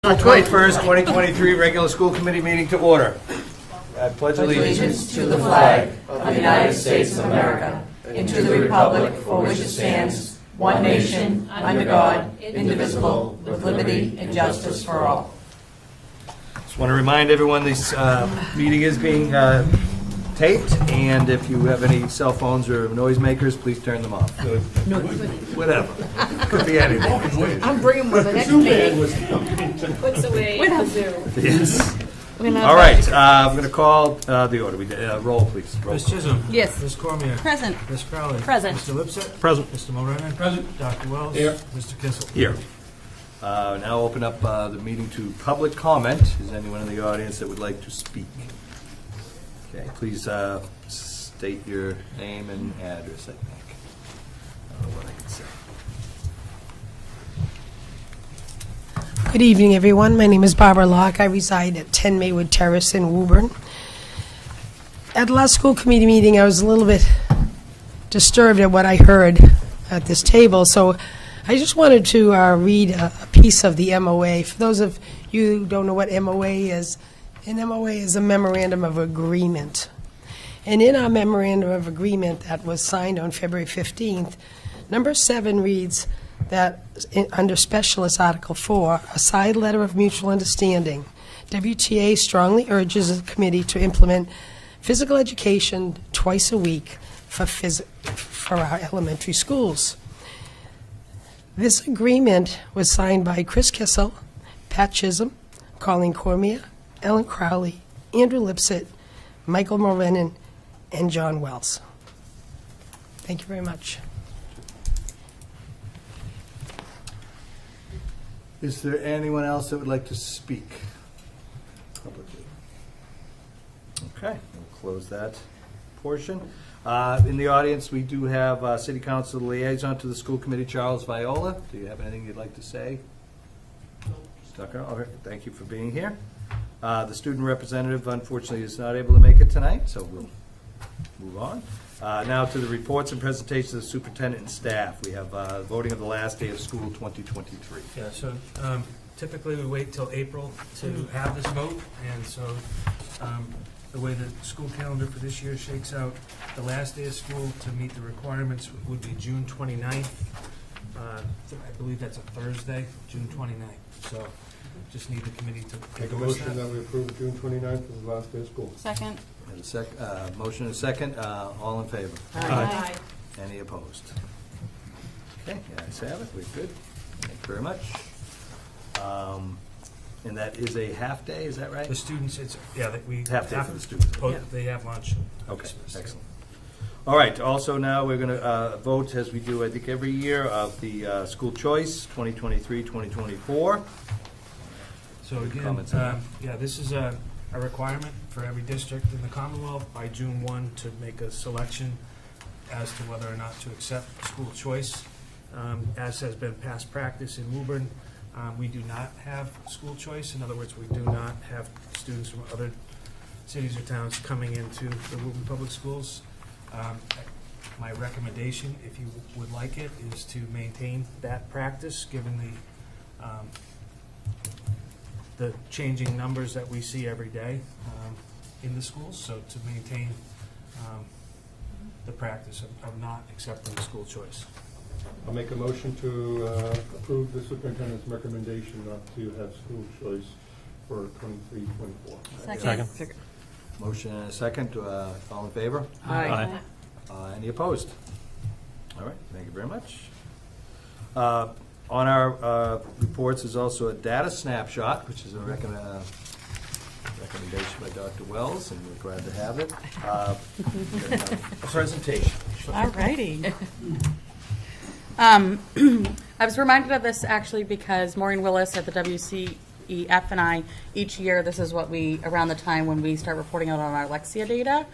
October 21st, 2023, regular school committee meeting to order. I pledge allegiance to the flag of the United States of America and to the republic for which it stands, one nation, under God, indivisible, with liberty and justice for all. Just want to remind everyone this meeting is being taped, and if you have any cell phones or noisemakers, please turn them off. Whatever. Could be anything. I'm bringing one the next meeting. Puts away the Zoom. Yes. All right, I'm going to call the order. Roll, please. Roll. Ms. Chisholm. Yes. Ms. Cormier. Present. Ms. Crowley. Present. Mr. Lipset. Present. Mr. Mulrennan. Present. Dr. Wells. Here. Mr. Kissel. Here. Now open up the meeting to public comment. Is there anyone in the audience that would like to speak? Okay, please state your name and address, I think. I don't know what I can say. Good evening, everyone. My name is Barbara Locke. I reside at 10 Maywood Terrace in Woburn. At the last school committee meeting, I was a little bit disturbed at what I heard at this table, so I just wanted to read a piece of the MOA. For those of you who don't know what MOA is, an MOA is a memorandum of agreement. And in our memorandum of agreement that was signed on February 15th, number 7 reads that under Specialist Article 4, a side letter of mutual understanding, WTA strongly urges the committee to implement physical education twice a week for our elementary schools. This agreement was signed by Chris Kissel, Pat Chisholm, Colleen Cormier, Ellen Crowley, Andrew Lipset, Michael Mulrennan, and John Wells. Thank you very much. Is there anyone else that would like to speak publicly? Okay, we'll close that portion. In the audience, we do have City Council Liaison to the School Committee, Charles Viola. Do you have anything you'd like to say? Tucker, okay, thank you for being here. The student representative, unfortunately, is not able to make it tonight, so we'll move on. Now to the reports and presentations of the superintendent and staff. We have voting of the last day of school 2023. Yeah, so typically we wait till April to have this vote, and so the way the school calendar for this year shakes out, the last day of school to meet the requirements would be June 29th. I believe that's a Thursday, June 29th. So just need the committee to Make a motion that we approve June 29th as the last day of school. Second. And a motion and a second. All in favor? Aye. Any opposed? Okay, yeah, I have it. We're good. Thank you very much. And that is a half day, is that right? The students, we Half day for the students. They have lunch. Okay, excellent. All right, also now we're going to vote, as we do, I think, every year, of the school choice, 2023-2024. So again, Comments on this is a requirement for every district in the Commonwealth by June 1 to make a selection as to whether or not to accept school choice. As has been past practice in Woburn, we do not have school choice. In other words, we do not have students from other cities or towns coming into the Woburn Public Schools. My recommendation, if you would like it, is to maintain that practice, given the changing numbers that we see every day in the schools. So to maintain the practice of not accepting school choice. I'll make a motion to approve the superintendent's recommendation not to have school choice for 23-24. Second. Motion and a second. All in favor? Aye. Any opposed? All right, thank you very much. On our reports is also a data snapshot, which is a recommendation by Dr. Wells, and we're glad to have it. A presentation. All righty. I was reminded of this actually because Maureen Willis at the WCEF and I, each year, this is what around the time when we start reporting out on our Lexia data.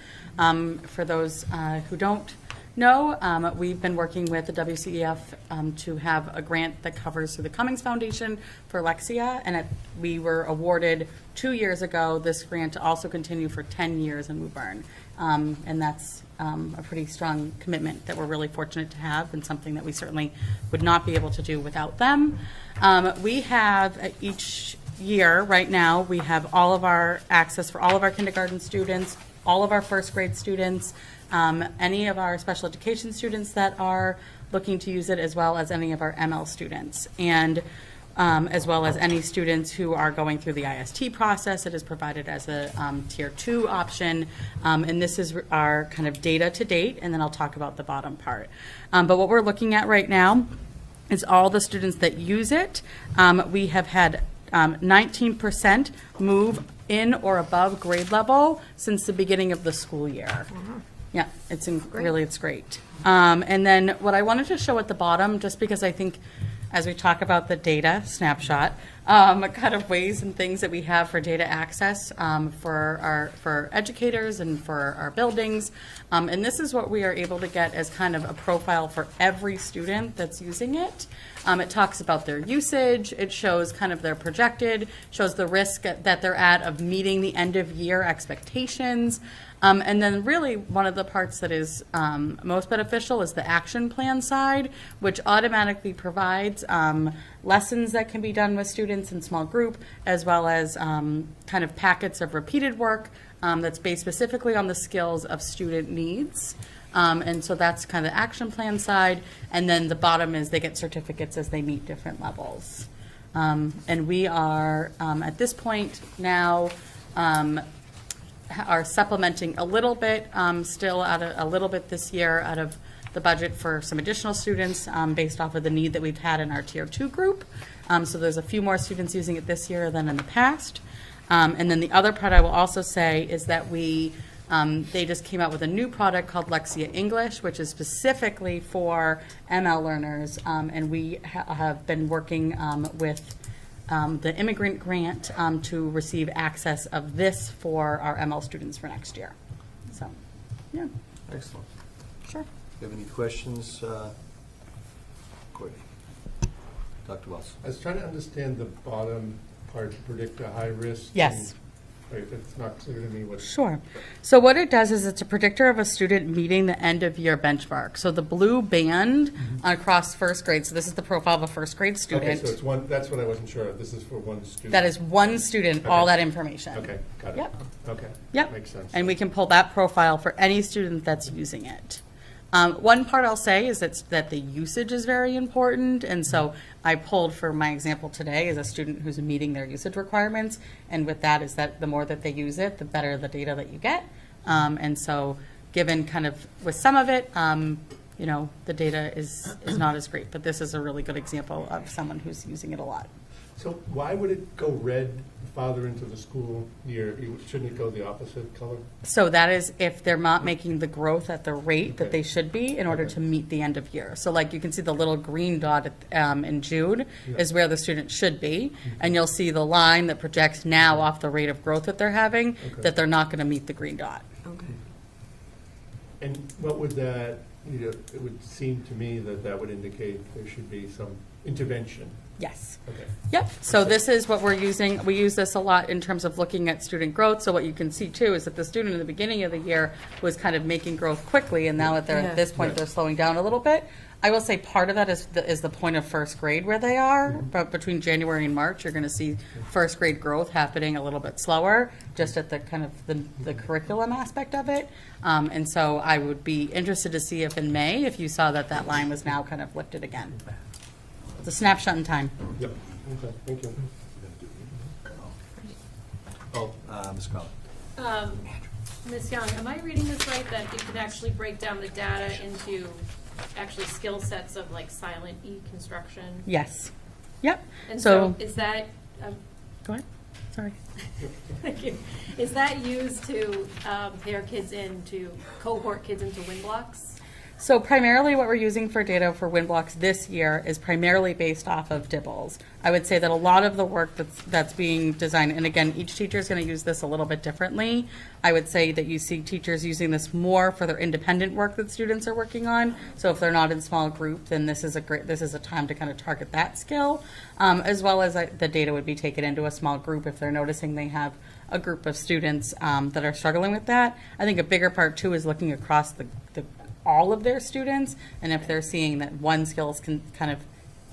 For those who don't know, we've been working with the WCEF to have a grant that covers through the Cummings Foundation for Lexia, and we were awarded 2 years ago this grant to also continue for 10 years in Woburn. And that's a pretty strong commitment that we're really fortunate to have, and something that we certainly would not be able to do without them. We have each year, right now, we have all of our access for all of our kindergarten students, all of our first grade students, any of our special education students that are looking to use it, as well as any of our ML students. And as well as any students who are going through the IST process. It is provided as a Tier 2 option. And this is our kind of data to date, and then I'll talk about the bottom part. But what we're looking at right now is all the students that use it. We have had 19% move in or above grade level since the beginning of the school year. Yeah, it's great. And then what I wanted to show at the bottom, just because I think as we talk about the data snapshot, kind of ways and things that we have for data access for educators and for our buildings. And this is what we are able to get as kind of a profile for every student that's using it. It talks about their usage. It shows kind of their projected, shows the risk that they're at of meeting the end of year expectations. And then really one of the parts that is most beneficial is the action plan side, which automatically provides lessons that can be done with students in small group, as well as kind of packets of repeated work that's based specifically on the skills of student needs. And so that's kind of the action plan side. And then the bottom is they get certificates as they meet different levels. And we are, at this point now, are supplementing a little bit, still out of a little bit this year out of the budget for some additional students based off of the need that we've had in our Tier 2 group. So there's a few more students using it this year than in the past. And then the other part I will also say is that they just came out with a new product called Lexia English, which is specifically for ML learners. And we have been working with the immigrant grant to receive access of this for our ML students for next year. So, yeah. Excellent. Sure. Do you have any questions, Courtney? Dr. Wells? I was trying to understand the bottom part, to predict a high risk. Yes. Right, it's not clear to me what. Sure. So what it does is it's a predictor of a student meeting the end of year benchmark. So the blue band across first grade, so this is the profile of a first grade student. Okay, so it's one, that's what I wasn't sure of. This is for one student. That is one student, all Okay. that information. Okay, got it. Yep. Okay. Yep. Makes sense. And we can pull that profile for any student that's using it. One part I'll say is that the usage is very important, and so I pulled for my example today is a student who's meeting their usage requirements, and with that is that the more that they use it, the better the data that you get. And so given kind of with some of it, the data is not as great, but this is a really good example of someone who's using it a lot. So why would it go red farther into the school year? Shouldn't it go the opposite color? So that is if they're not making the growth at the rate that Okay. they should be in order Okay. to meet the end of year. So like you can see the little green dot in June Yeah. is where the student should be. And you'll see the line that projects now off the rate of growth that they're having, Okay. that they're not going to meet the green dot. And what would that, it would seem to me that that would indicate there should be some intervention. Yes. Okay. Yep, so this is what we're using. We use this a lot in terms of looking at student growth. So what you can see too is that the student in the beginning of the year was kind of making growth quickly, and now that they're at this point, they're slowing down a little bit. I will say part of that is the point of first grade where they are, but between January and March, you're going to see first grade growth happening a little bit slower, just at the kind of the curriculum aspect of it. And so I would be interested to see if in May, if you saw that line was now kind of lifted again. It's a snapshot in time. Yep. Okay, thank you. Ms. Carlin? Ms. Young, am I reading this right, that you can actually break down the data into actually skill sets of like silent E construction? Yes. Yep. And So, so is that, go ahead. Sorry. thank you, is that used to pair kids into, cohort kids into win blocks? So primarily what we're using for data for WinBlocks this year is primarily based off of DIBELS. I would say that a lot of the work that's being designed, and again, each teacher is going to use this a little bit differently. I would say that you see teachers using this more for their independent work that students are working on. So if they're not in small group, then this is a time to kind of target that skill, as well as the data would be taken into a small group if they're noticing they have a group of students that are struggling with that. I think a bigger part too is looking across all of their students, and if they're seeing that one skill is kind of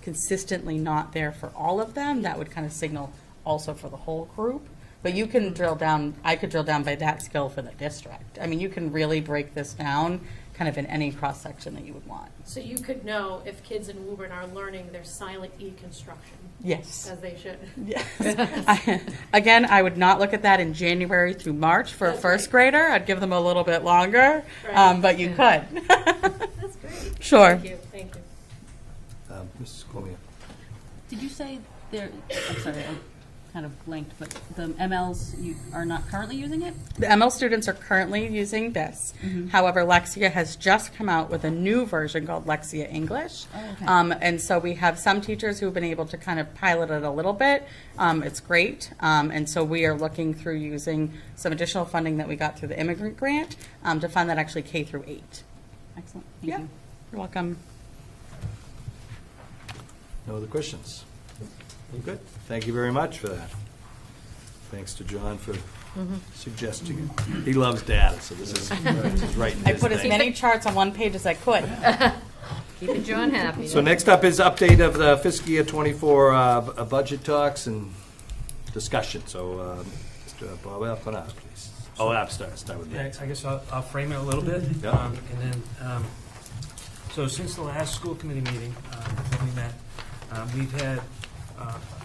consistently not there for all of them, that would kind of signal also for the whole group. But you can drill down, I could drill down by that skill for the district. I mean, you can really break this down kind of in any cross-section that you would want. So you could know if kids in Woburn are learning their silent E construction, Yes. as they should. Yes. Again, I would not look at that in January through March for a That's first right. grader. I'd give them a little bit longer, Right. but you could. That's great. Sure. Thank you. Mrs. Cormier. Did you say there, I'm sorry, I kind of blanked, but the MLs you are not currently using it? The ML students are currently using this. However, Lexia has just come out with a new version called Lexia English. Oh, okay. And so we have some teachers who've been able to kind of pilot it a little bit. It's great. And so we are looking through using some additional funding that we got through the immigrant grant to fund that actually K through 8. Excellent, thank Yeah. you. You're welcome. No other questions? Good. Thank you very much for that. Thanks to John for suggesting it. He loves data, so this is right in I his put as thing. many charts on one page as I could. Keeping John happy. So next up is update of the fiscal year '24 budget talks and discussion. So, Mr. Bob Alconada, please. Oh, I'll start with Yeah, that. I guess I'll frame it a little bit. Yeah. And then, so since the last school committee meeting that we met, we've had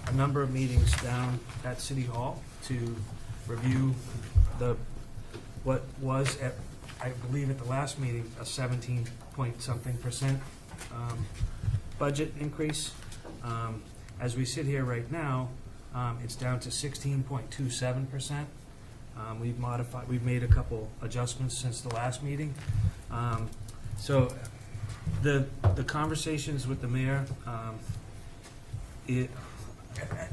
a number of meetings down at City Hall to review what was at, I believe at the last meeting, a 17-point-something% budget increase. As we sit here right now, it's down to 16.27%. We've made a couple adjustments since the last meeting. So the conversations with the mayor,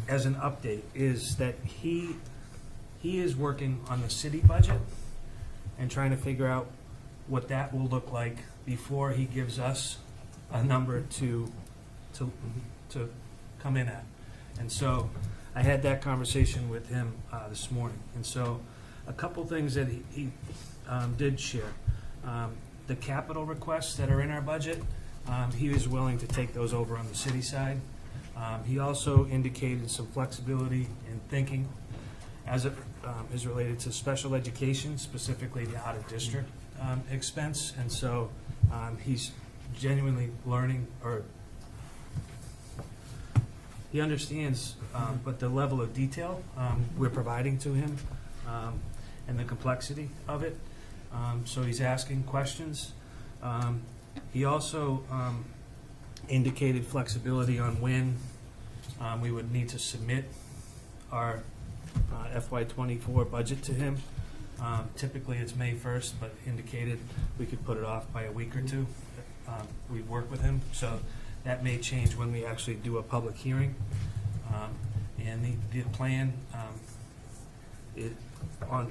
as an update, is that he is working on the city budget and trying to figure out what that will look like before he gives us a number to come in at. And so I had that conversation with him this morning. And so a couple things that he did share. The capital requests that are in our budget, he was willing to take those over on the city side. He also indicated some flexibility in thinking as it is related to special education, specifically the out-of-district expense. And so he's genuinely learning, or he understands but the level of detail we're providing to him and the complexity of it. So he's asking questions. He also indicated flexibility on when we would need to submit our FY24 budget to him. Typically, it's May 1st, but indicated we could put it off by a week or two. We work with him, so that may change when we actually do a public hearing. And the plan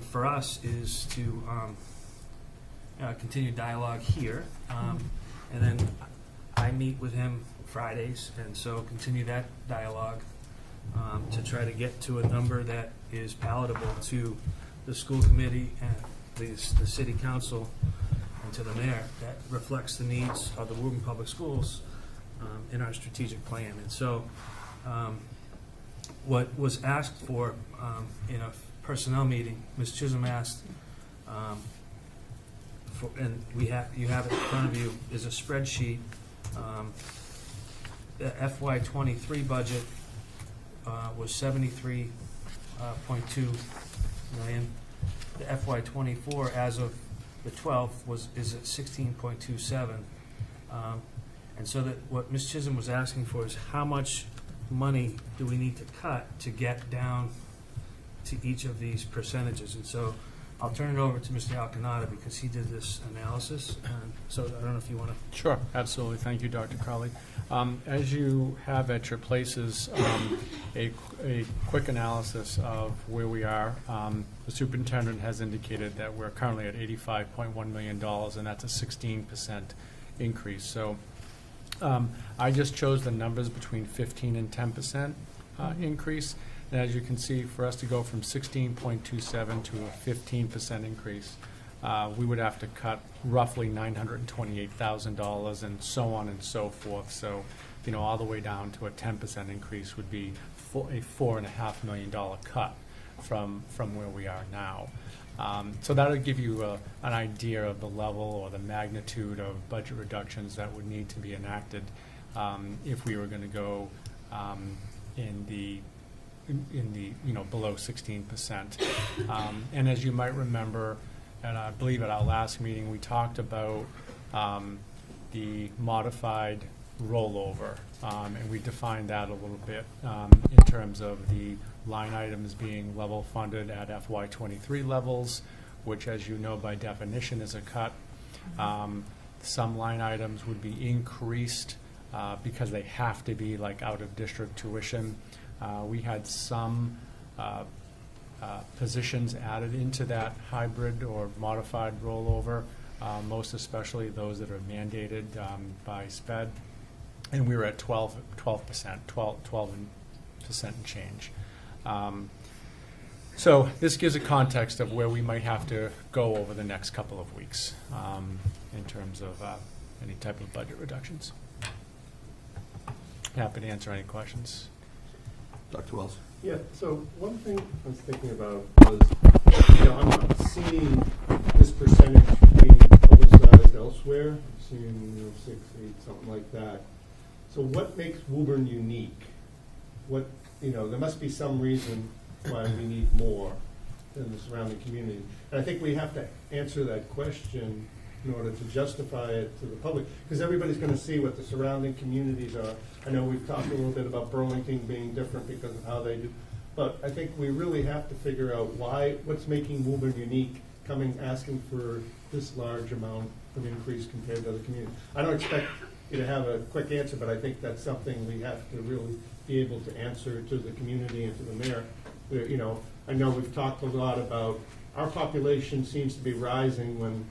for us is to continue dialogue here, and then I meet with him Fridays, and so continue that dialogue to try to get to a number that is palatable to the school committee and the city council and to the mayor, that reflects the needs of the Woburn Public Schools in our strategic plan. And so what was asked for in a personnel meeting, Ms. Chisholm asked, and you have it in front of you, is a spreadsheet. The FY23 budget was $73.2 million. The FY24, as of the 12th, is at 16.27. And so that what Ms. Chisholm was asking for is how much money do we need to cut to get down to each of these percentages. And so I'll turn it over to Mr. Alcanada because he did this analysis. So I don't know if you want to. Sure, absolutely. Thank you, Dr. Crowley. As you have at your places, a quick analysis of where we are. The superintendent has indicated that we're currently at $85.1 million, and that's a 16% increase. So I just chose the numbers between 15 and 10% increase. And as you can see, for us to go from 16.27 to a 15% increase, we would have to cut roughly $928,000 and so on and so forth. So all the way down to a 10% increase would be a $4.5 million cut from where we are now. So that'll give you an idea of the level or the magnitude of budget reductions that would need to be enacted if we were going to go in the below 16%. And as you might remember, and I believe at our last meeting, we talked about the modified rollover, and we defined that a little bit in terms of the line items being level funded at FY23 levels, which, as you know, by definition is a cut. Some line items would be increased because they have to be like out-of-district tuition. We had some positions added into that hybrid or modified rollover, most especially those that are mandated by SPED, and we were at 12% and change. So this gives a context of where we might have to go over the next couple of weeks in terms of any type of budget reductions. Happy to answer any questions. Dr. Wells? Yeah, so one thing I was thinking about was, I'm not seeing this percentage being publicized elsewhere. I'm seeing, 6, 8, something like that. So what makes Woburn unique? There must be some reason why we need more than the surrounding community. And I think we have to answer that question in order to justify it to the public, because everybody's going to see what the surrounding communities are. I know we've talked a little bit about Burlington being different because of how they do, but I think we really have to figure out what's making Woburn unique, asking for this large amount of increase compared to other communities. I don't expect you to have a quick answer, but I think that's something we have to really be able to answer to the community and to the mayor. I know we've talked a lot about our population seems to be rising when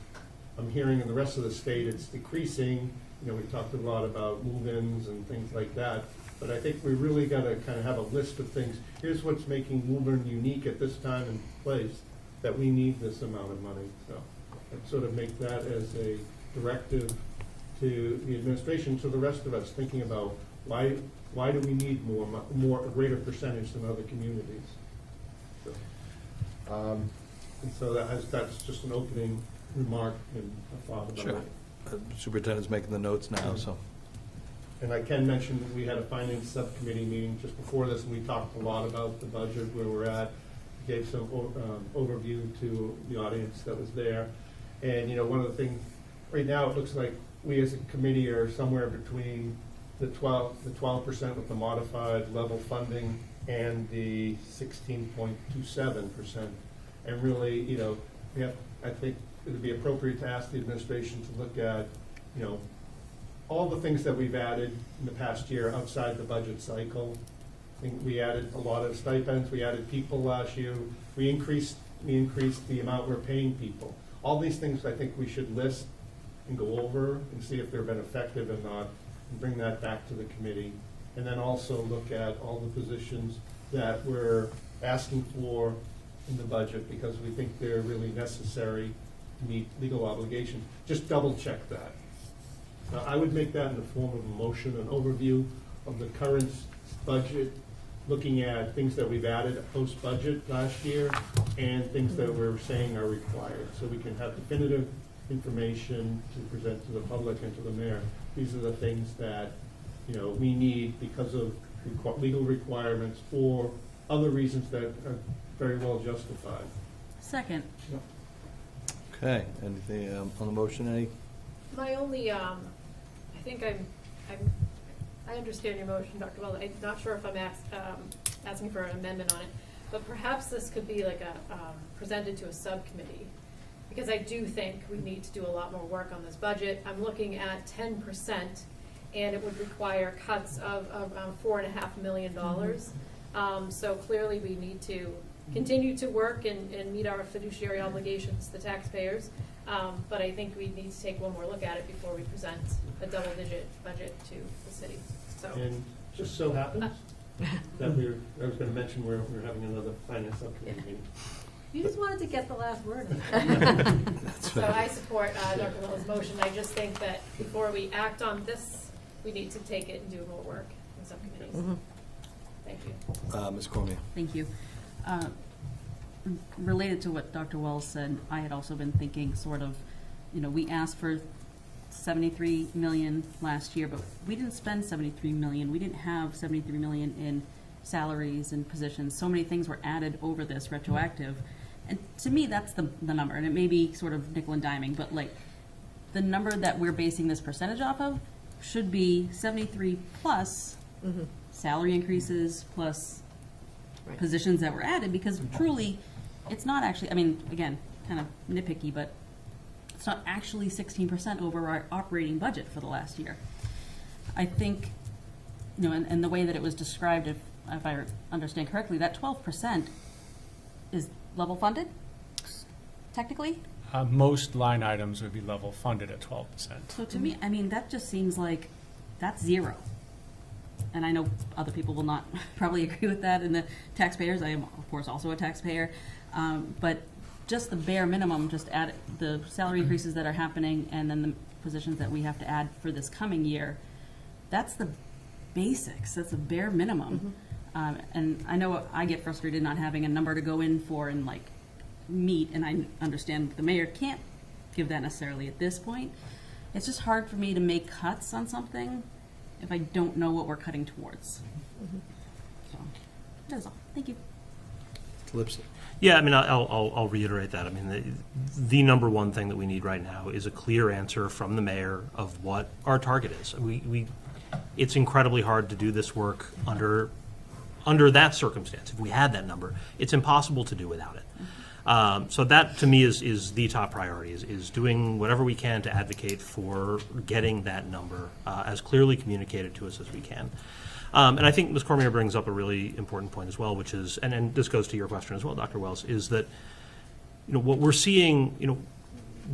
I'm hearing in the rest of the state it's decreasing. We talked a lot about move-ins and things like that, but I think we really got to kind of have a list of things. Here's what's making Woburn unique at this time and place, that we need this amount of money. So I'd sort of make that as a directive to the administration, to the rest of us, thinking about why do we need a greater percentage than other communities. And so that's just an opening remark and a thought about Sure. it. Superintendent's making the notes now, so. And I can mention that we had a finance subcommittee meeting just before this, and we talked a lot about the budget, where we're at, gave some overview to the audience that was there. And, one of the things, right now it looks like we as a committee are somewhere between the 12% with the modified level funding and the 16.27%. And really, I think it would be appropriate to ask the administration to look at, all the things that we've added in the past year outside the budget cycle. I think we added a lot of stipends, we added people last year, we increased the amount we're paying people. All these things I think we should list and go over and see if they've been effective or not, and bring that back to the committee. And then also look at all the positions that we're asking for in the budget, because we think they're really necessary to meet legal obligations. Just double check that. Now, I would make that in the form of a motion, an overview of the current budget, looking at things that we've added post-budget last year and things that we're saying are required, so we can have definitive information to present to the public and to the mayor. These are the things that we need because of legal requirements or other reasons that are very well justified. Second. Okay, anything on the motion, any? My only, I think I understand your motion, Dr. Wells. I'm not sure if I'm asking for an amendment on it, but perhaps this could be like presented to a subcommittee, because I do think we need to do a lot more work on this budget. I'm looking at 10%, and it would require cuts of around $4.5 million. So clearly we need to continue to work and meet our fiduciary obligations to the taxpayers. But I think we need to take one more look at it before we present a double-digit budget to the city. So. And just so happens that I was going to mention we're having another finance subcommittee meeting. You just wanted to get the last word. So I support Dr. Wells' motion. I just think that before we act on this we need to take it and do more work in subcommittees. Thank you. Ms. Cormier. Thank you. Related to what Dr. Wells said, I had also been thinking sort of, we asked for 73 million last year, but we didn't spend 73 million. We didn't have 73 million in salaries and positions. So many things were added over this retroactive. And to me, that's the number. And it may be sort of nickel and diming, but like the number that we're basing this percentage off of should be 73 plus salary increases plus positions that were added, because truly, it's not actually, I mean, again, kind of nitpicky, but it's not actually 16% over our operating budget for the last year. I think, and the way that it was described, if I understand correctly, that 12% is level funded, technically? Most line items would be level funded at 12%. So to me, I mean, that just seems like that's zero. And I know other people will not probably agree with that, and the taxpayers, I am, of course, also a taxpayer, but just the bare minimum, just add the salary increases that are happening and then the positions that we have to add for this coming year, that's the basics, that's a bare minimum. And I know I get frustrated not having a number to go in for and like meet, and I understand the mayor can't give that necessarily at this point. It's just hard for me to make cuts on something if I don't know what we're cutting towards. So, that's all. Thank you. Lipsy. Yeah, I mean, I'll reiterate that. I mean, the number one thing that we need right now is a clear answer from the mayor of what our target is. It's incredibly hard to do this work under that circumstance. If we had that number, it's impossible to do without it. So that, to me, is the top priority, is doing whatever we can to advocate for getting that number as clearly communicated to us as we can. And I think Ms. Cormier brings up a really important point as well, which is, and this goes to your question as well, Dr. Wells, is that, what we're seeing,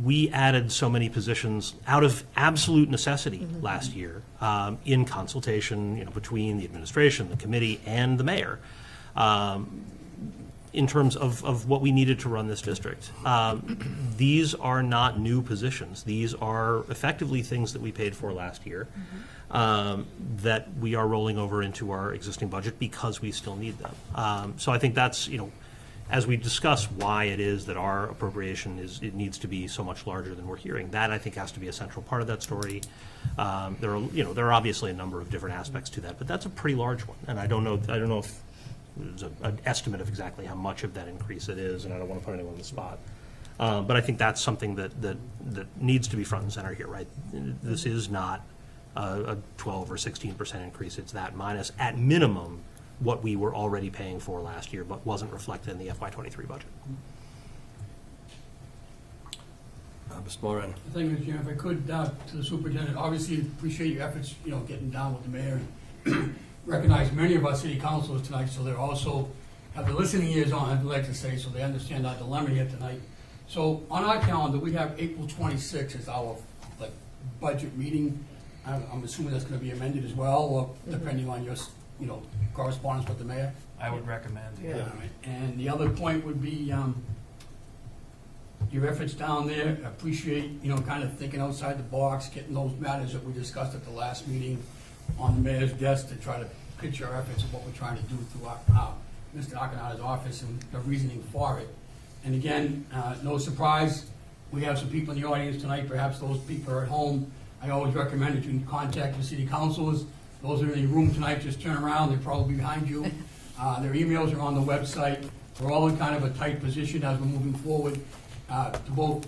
we added so many positions out of absolute necessity last year in consultation, between the administration, the committee, and the mayor. In terms of what we needed to run this district. These are not new positions. These are effectively things that we paid for last year that we are rolling over into our existing budget because we still need them. So I think that's, as we discuss why it is that our appropriation it needs to be so much larger than we're hearing, that I think has to be a central part of that story. There are obviously a number of different aspects to that, but that's a pretty large one. And I don't know if there's an estimate of exactly how much of that increase it is, and I don't want to put anyone on the spot. But I think that's something that needs to be front and center here, right? This is not a 12 or 16% increase. It's that minus, at minimum, what we were already paying for last year, but wasn't reflected in the FY23 budget. Mr. Moran. Thank you, Jim. If I could, to the superintendent, obviously appreciate your efforts, getting down with the mayor. Recognize many of our city councilors tonight, so they're also have the listening ears on, I'd like to say, so they understand our dilemma here tonight. So on our calendar, we have April 26th as our budget meeting. I'm assuming that's going to be amended as well, or depending on your correspondence with the mayor. I would recommend. Yeah. All right. And the other point would be your efforts down there. Appreciate kind of thinking outside the box, getting those matters that we discussed at the last meeting on the mayor's desk to try to pitch our efforts of what we're trying to do through Mr. Akinada's office and the reasoning for it. And again, no surprise, we have some people in the audience tonight. Perhaps those people are at home. I always recommend that you contact your city councilors. Those that are in the room tonight, just turn around. They're probably behind you. Their emails are on the website. We're all in kind of a tight position as we're moving forward to both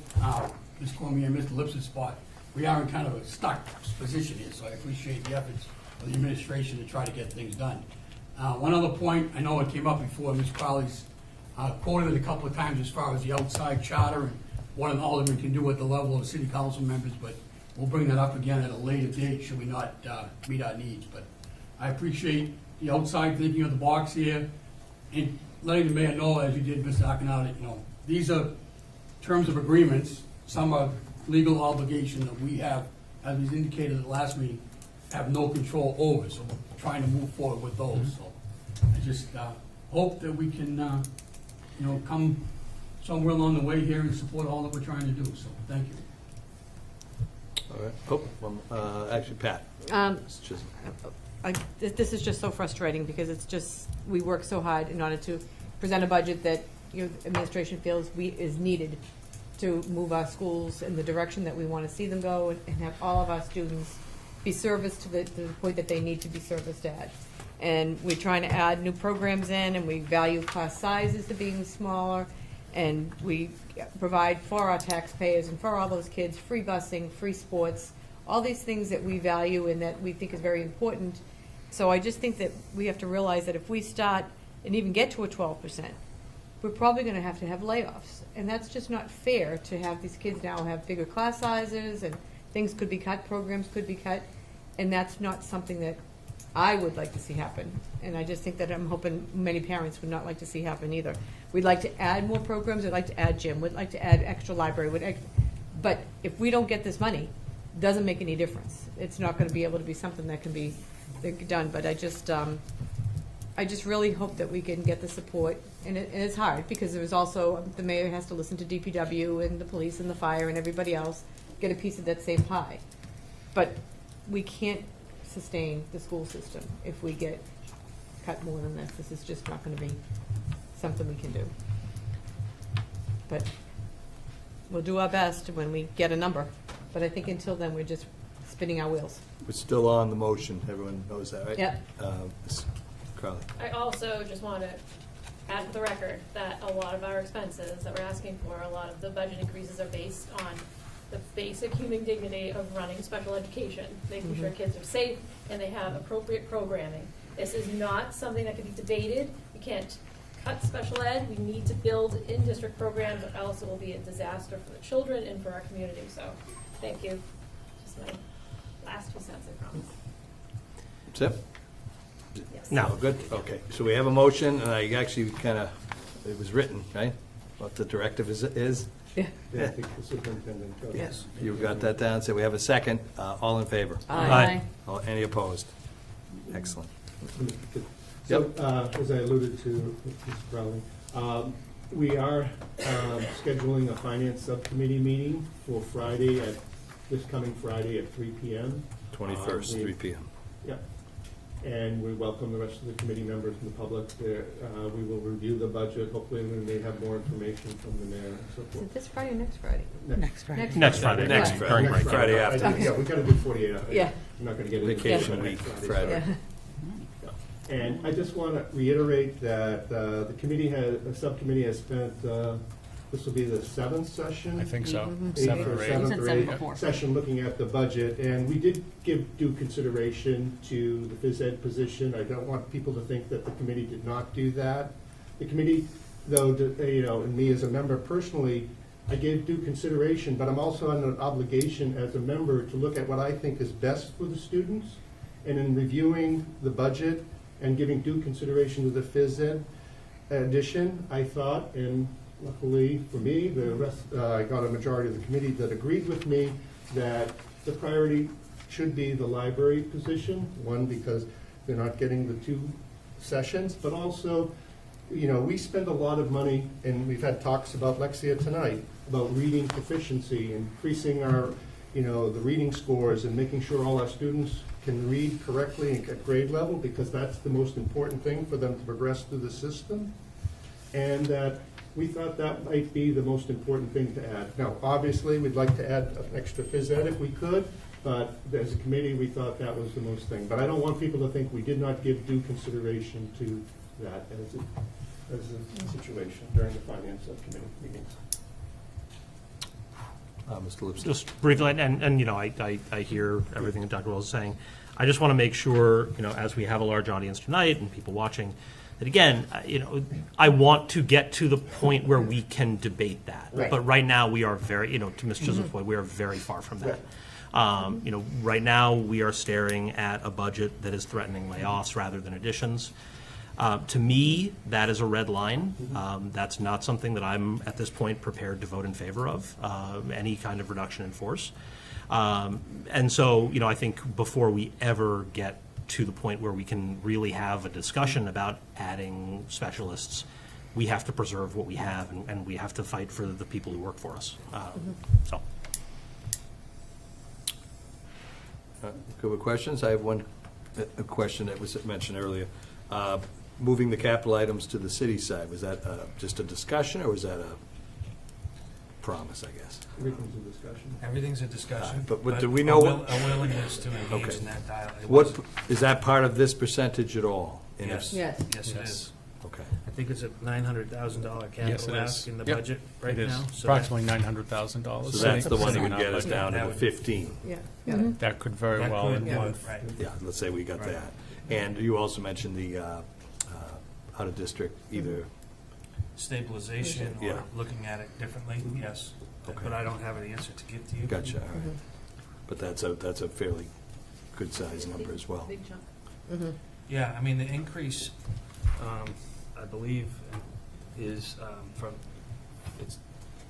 Ms. Cormier and Mr. Lips's spot. We are in kind of a stuck position here, so I appreciate the efforts of the administration to try to get things done. One other point, I know it came up before, Ms. Crowley's quoted it a couple of times as far as the outside charter and what an alderman can do at the level of city council members, but we'll bring that up again at a later date should we not meet our needs. But I appreciate the outside thinking of the box here and letting the mayor know, as you did, Mr. Akinada, these are terms of agreements. Some are legal obligation that we have, as was indicated at the last meeting, have no control over. So we're trying to move forward with those. So I just hope that we can, come somewhere along the way here and support all that we're trying to do. So thank you. All right. Oh, well, actually, Pat. It's just- This is just so frustrating because it's just, we work so hard in order to present a budget that your administration feels is needed to move our schools in the direction that we want to see them go and have all of our students be serviced to the point that they need to be serviced at. And we're trying to add new programs in, and we value class sizes to being smaller, and we provide for our taxpayers and for all those kids free busing, free sports, all these things that we value and that we think is very important. So I just think that we have to realize that if we start and even get to a 12%, we're probably going to have layoffs. And that's just not fair to have these kids now have bigger class sizes, and things could be cut, programs could be cut, and that's not something that I would like to see happen. And I just think that I'm hoping many parents would not like to see happen either. We'd like to add more programs, we'd like to add gym, we'd like to add extra library, but if we don't get this money, it doesn't make any difference. It's not going to be able to be something that can be done, but I just really hope that we can get the support, and it's hard, because there's also, the mayor has to listen to DPW and the police and the fire and everybody else, get a piece of that same pie. But we can't sustain the school system if we get cut more than this. This is just not going to be something we can do. But we'll do our best when we get a number. But I think until then, we're just spinning our wheels. We're still on the motion. Everyone knows that, right? Yep. Ms. Crowley. I also just want to add for the record that a lot of our expenses that we're asking for, a lot of the budget increases are based on the basic human dignity of running special education, making sure kids are safe and they have appropriate programming. This is not something that can be debated. We can't cut special ed. We need to build in-district programs, or else it will be a disaster for the children and for our community. So, thank you. Just my last 2 cents, I promise. Sip? Yes. No. Good, okay. So we have a motion, and I actually kind of, it was written, right? What the directive is? Yeah. Yeah, I think the superintendent does. Yes. You got that down, so we have a second. All in favor? Aye. Any opposed? Excellent. So, as I alluded to, Ms. Crowley, we are scheduling a finance subcommittee meeting for this coming Friday at 3 p.m. 21st, 3 p.m. Yeah. And we welcome the rest of the committee members and the public there. We will review the budget. Hopefully, we may have more information from the mayor and so Is forth. it this Friday or next Friday? Next Friday. Next Friday. Next Friday. Friday. During break. Friday after. Yeah, we got to do 48 hours. Yeah. I'm not going to get into Vacation it. week, Next Friday. Yeah. And I just want to reiterate that the subcommittee has spent, this will be the 7th session? I think so. Mhm. 7 or Eighth 8. seventh said or seven eighth before. Session looking at the budget, and we did give due consideration to the phys ed position. I don't want people to think that the committee did not do that. The committee, though, and me as a member personally, I gave due consideration, but I'm also under an obligation as a member to look at what I think is best for the students. And in reviewing the budget and giving due consideration to the phys ed addition, I thought, and luckily for me, I got a majority of the committee that agreed with me that the priority should be the library position. One, because they're not getting the 2 sessions, but also, we spend a lot of money, and we've had talks about Lexia tonight, about reading proficiency, increasing our, the reading scores, and making sure all our students can read correctly and at grade level, because that's the most important thing for them to progress through the system. And that we thought that might be the most important thing to add. Now, obviously, we'd like to add an extra phys ed if we could, but as a committee, we thought that was the most thing. But I don't want people to think we did not give due consideration to that as a situation during the finance subcommittee meetings. Mr. Lipson. Just briefly, and I hear everything that Dr. Wells is saying. I just want to make sure, as we have a large audience tonight and people watching, that again, I want to get to the point where we can debate that. Right. But right now, we are very, to Ms. Chisholm's point, we are very far from that. Right now, we are staring at a budget that is threatening layoffs rather than additions. To me, that is a red line. That's not something that I'm, at this point, prepared to vote in favor of, any kind of reduction in force. And so, I think before we ever get to the point where we can really have a discussion about adding specialists, we have to preserve what we have, and we have to fight for the people who work for us. So. Good with questions? I have one a question that was mentioned earlier. Moving the capital items to the city side, was that just a discussion, or was that a promise, I guess? Everything's a discussion. Everything's a discussion. But do we know what- A willingness to engage Okay. in that dialogue. It What, wasn't- is that part of this percentage at all? And if- Yes. Yes. Yes, it Yes. is. Okay. I think it's a $900,000 Yes, capital it ask is. in the Yep. budget right It is now. So approximately $900,000. So that's the one that sitting would in our get us budget. down to That the would- 15. Yeah. That could that very well. could yeah. work, right. Yeah, let's say we got Right. that. And you also mentioned the out-of-district, either, Stabilization or Yeah. looking at it differently, yes. Okay. But I don't have an answer to give to you. gotcha, all right. But that's a fairly good-sized number as well. Big chunk. Yeah, I mean, the increase, I believe, is it's,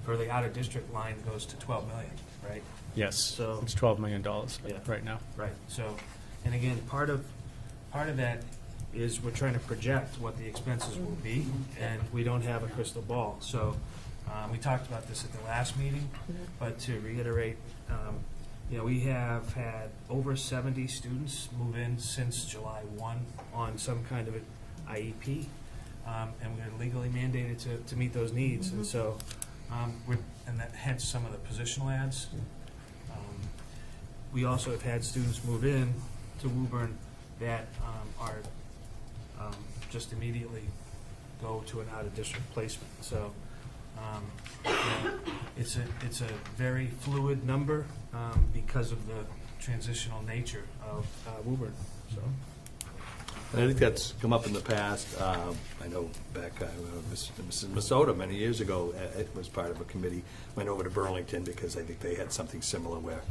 for the out-of-district line goes to 12 million, right? Yes, So- it's $12 million Yeah. right now. Right, so, and again, part of that is we're trying to project what the expenses will be, and we don't have a crystal ball. So, we talked about this at the last meeting, but to reiterate, we have had over 70 students move in since July 1 on some kind of an IEP, and we're legally mandated to meet those needs. And so, and that hence some of the positional ads. We also have had students move in to Woburn that are just immediately go to an out-of-district placement. So it's a very fluid number because of the transitional nature of Woburn. So And I think that's come up in the past. I know back, Mrs. Minnesota, many years ago, it was part of a committee, went over to Burlington because I think they had something similar where,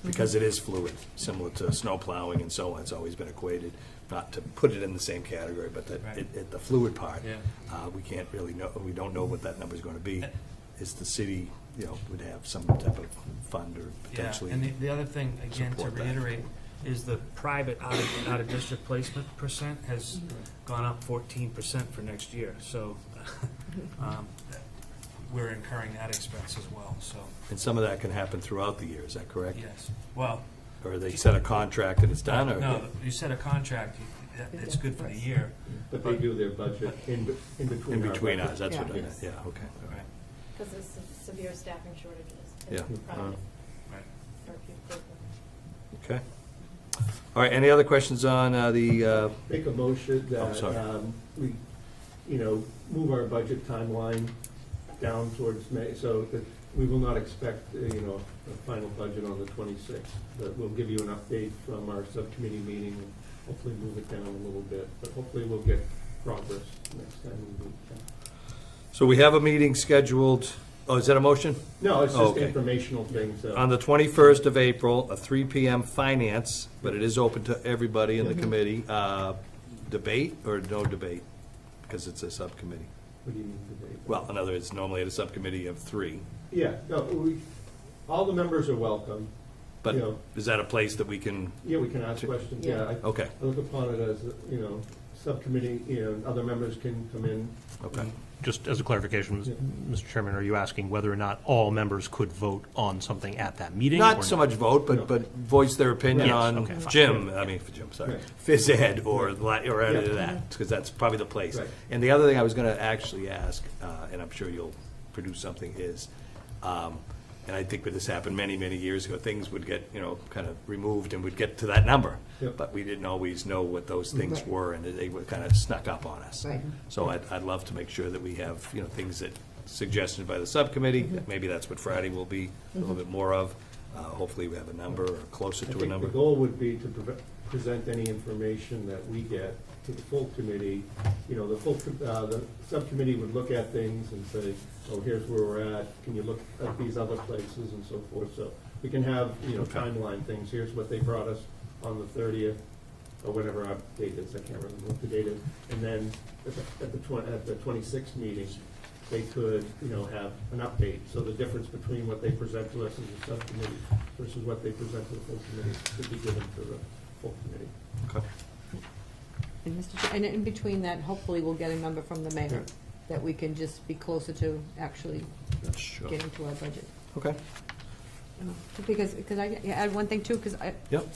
because it is fluid, similar to snow plowing and so on, it's always been equated, not to put it in the same category, but that Right. the fluid part, Yeah. we can't really know, we don't know what that number's going to be. Is the city, would have some type of fund or potentially. Yeah, and the other thing, again, to support that. reiterate, is the private out-of-district placement percent has gone up 14% for next year. So we're incurring that expense as well, so, And some of that can happen throughout the year, is that correct? yes. Well, Or they set a contract and it's done, or? no, you set a contract, it's good for the year. But they do their budget in between In our between budget. us, that's what I Yeah. meant, yeah, okay. Right, Because of severe staffing shortages. Yeah. Private, right. for a few programs. Okay. All right, any other questions on the, Make a motion Oh, sorry. that we, move our budget timeline down towards May, so that we will not expect, a final budget on the 26th. But we'll give you an update from our subcommittee meeting and hopefully move it down a little bit. But hopefully we'll get progress next time we meet. so we have a meeting scheduled, oh, is that a motion? No, it's Oh, just okay. informational things. On the 21st of April, a 3 PM finance, but it is open to everybody in the committee. Debate or no debate? Because it's a subcommittee. What do you mean today? Well, in other words, normally at a subcommittee of 3. Yeah, no, all the members are welcome. But You know. is that a place that we can, Yeah, we can ask questions, Yeah. yeah. okay, I look upon it as, subcommittee, other members can come in. okay. Just as a clarification, Mr. Chairman, are you asking whether or not all members could vote on something at that meeting? Not or so much vote, No. but voice their opinion Yes, on okay, fine. Jim, sorry, Right. phys ed or any of Yeah. that, because that's probably the place. Right. And the other thing I was going to actually ask, and I'm sure you'll produce something, is, and I think that this happened many, many years ago, things would get, kind of removed and would get to that number. Yep. But we didn't always know what those things Right. were, and they were kind of snuck up on us. Right. So I'd love to make sure that we have, things that suggested by the subcommittee. Maybe that's what Friday will be a little bit more of. Hopefully we have a number or closer I to a think number. the goal would be to present any information that we get to the full committee. The subcommittee would look at things and say, oh, here's where we're at, can you look at these other places and so forth. So we can have, timeline things, here's what they brought us on the 30th, or whatever our date is, I can't remember what the date is. And then at the 26th meeting, they could, have an update. So the difference between what they present to us as a subcommittee versus what they present to the full committee could be given to the full committee. Okay. And and in between that, hopefully we'll get a number from the mayor that we can just be closer to actually Sure. getting to our budget. Okay. Because I add one thing too, because Yep.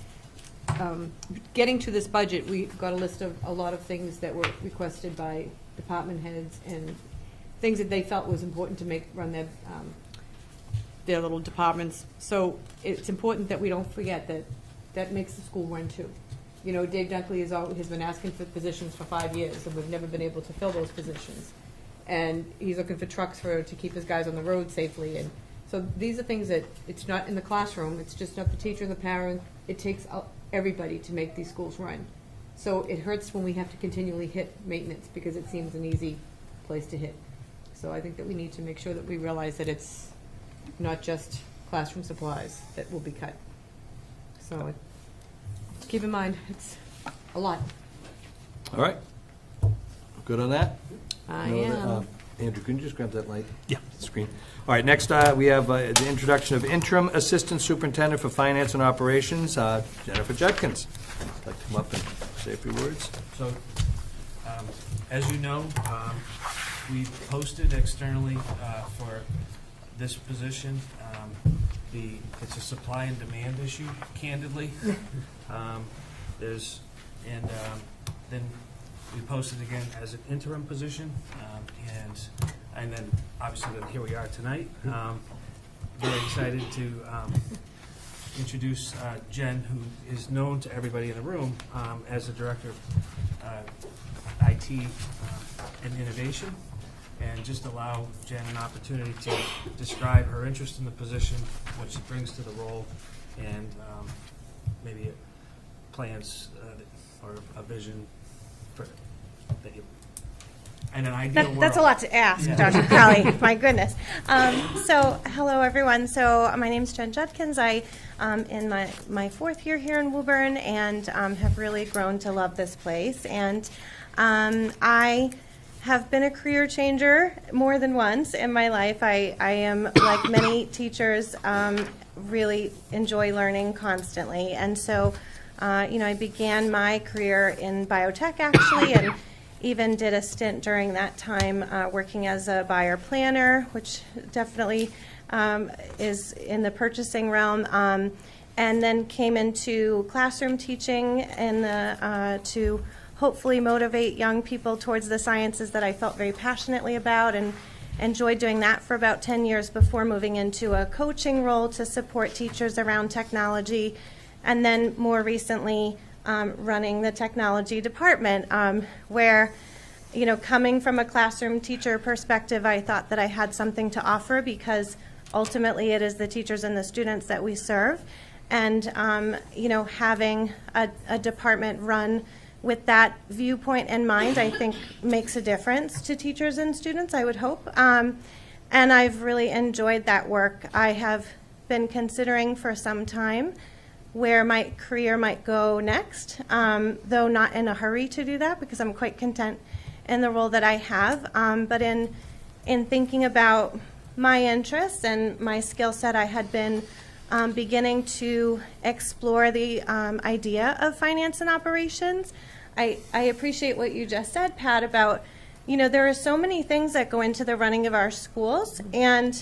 getting to this budget, we got a list of a lot of things that were requested by department heads and things that they felt was important to run their little departments. So it's important that we don't forget that that makes the school run too. You know, Dave Dunkley has been asking for positions for 5 years, and we've never been able to fill those positions. And he's looking for trucks to keep his guys on the road safely. And so these are things that, it's not in the classroom, it's just not the teacher and the parent. It takes everybody to make these schools run. So it hurts when we have to continually hit maintenance, because it seems an easy place to hit. So I think that we need to make sure that we realize that it's not just classroom supplies that will be cut. So keep in mind, it's a lot. All right. Good on that? I No other- am. Andrew, can you just grab that light? Yeah. Screen. All right, next, we have the introduction of interim assistant superintendent for finance and operations, Jennifer Judkins. I'd like to come up and say a few words. So, as you know, we posted externally for this position. It's a supply and demand issue, candidly. Then we posted again as an interim position, and then obviously then here we are tonight. Very excited to introduce Jen, who is known to everybody in the room as the Director of IT and Innovation, and just allow Jen an opportunity to describe her interest in the position, what she brings to the role, and maybe plans or a vision for that you. And an ideal world. That's a lot to ask, Yeah. Dr. Crowley. My goodness. So, hello everyone. So, my name's Jen Judkins. I am in my fourth year here in Woburn, and have really grown to love this place. And I have been a career changer more than once in my life. I am, like many teachers, really enjoy learning constantly. And so, I began my career in biotech actually, and even did a stint during that time working as a buyer planner, which definitely is in the purchasing realm, and then came into classroom teaching to hopefully motivate young people towards the sciences that I felt very passionately about, and enjoyed doing that for about 10 years before moving into a coaching role to support teachers around technology, and then more recently running the technology department, where, coming from a classroom teacher perspective, I thought that I had something to offer, because ultimately it is the teachers and the students that we serve. And, having a department run with that viewpoint in mind, I think makes a difference to teachers and students, I would hope. And I've really enjoyed that work. I have been considering for some time where my career might go next, though not in a hurry to do that, because I'm quite content in the role that I have. But in thinking about my interests and my skill set, I had been beginning to explore the idea of finance and operations. I appreciate what you just said, Pat, about, there are so many things that go into the running of our schools, and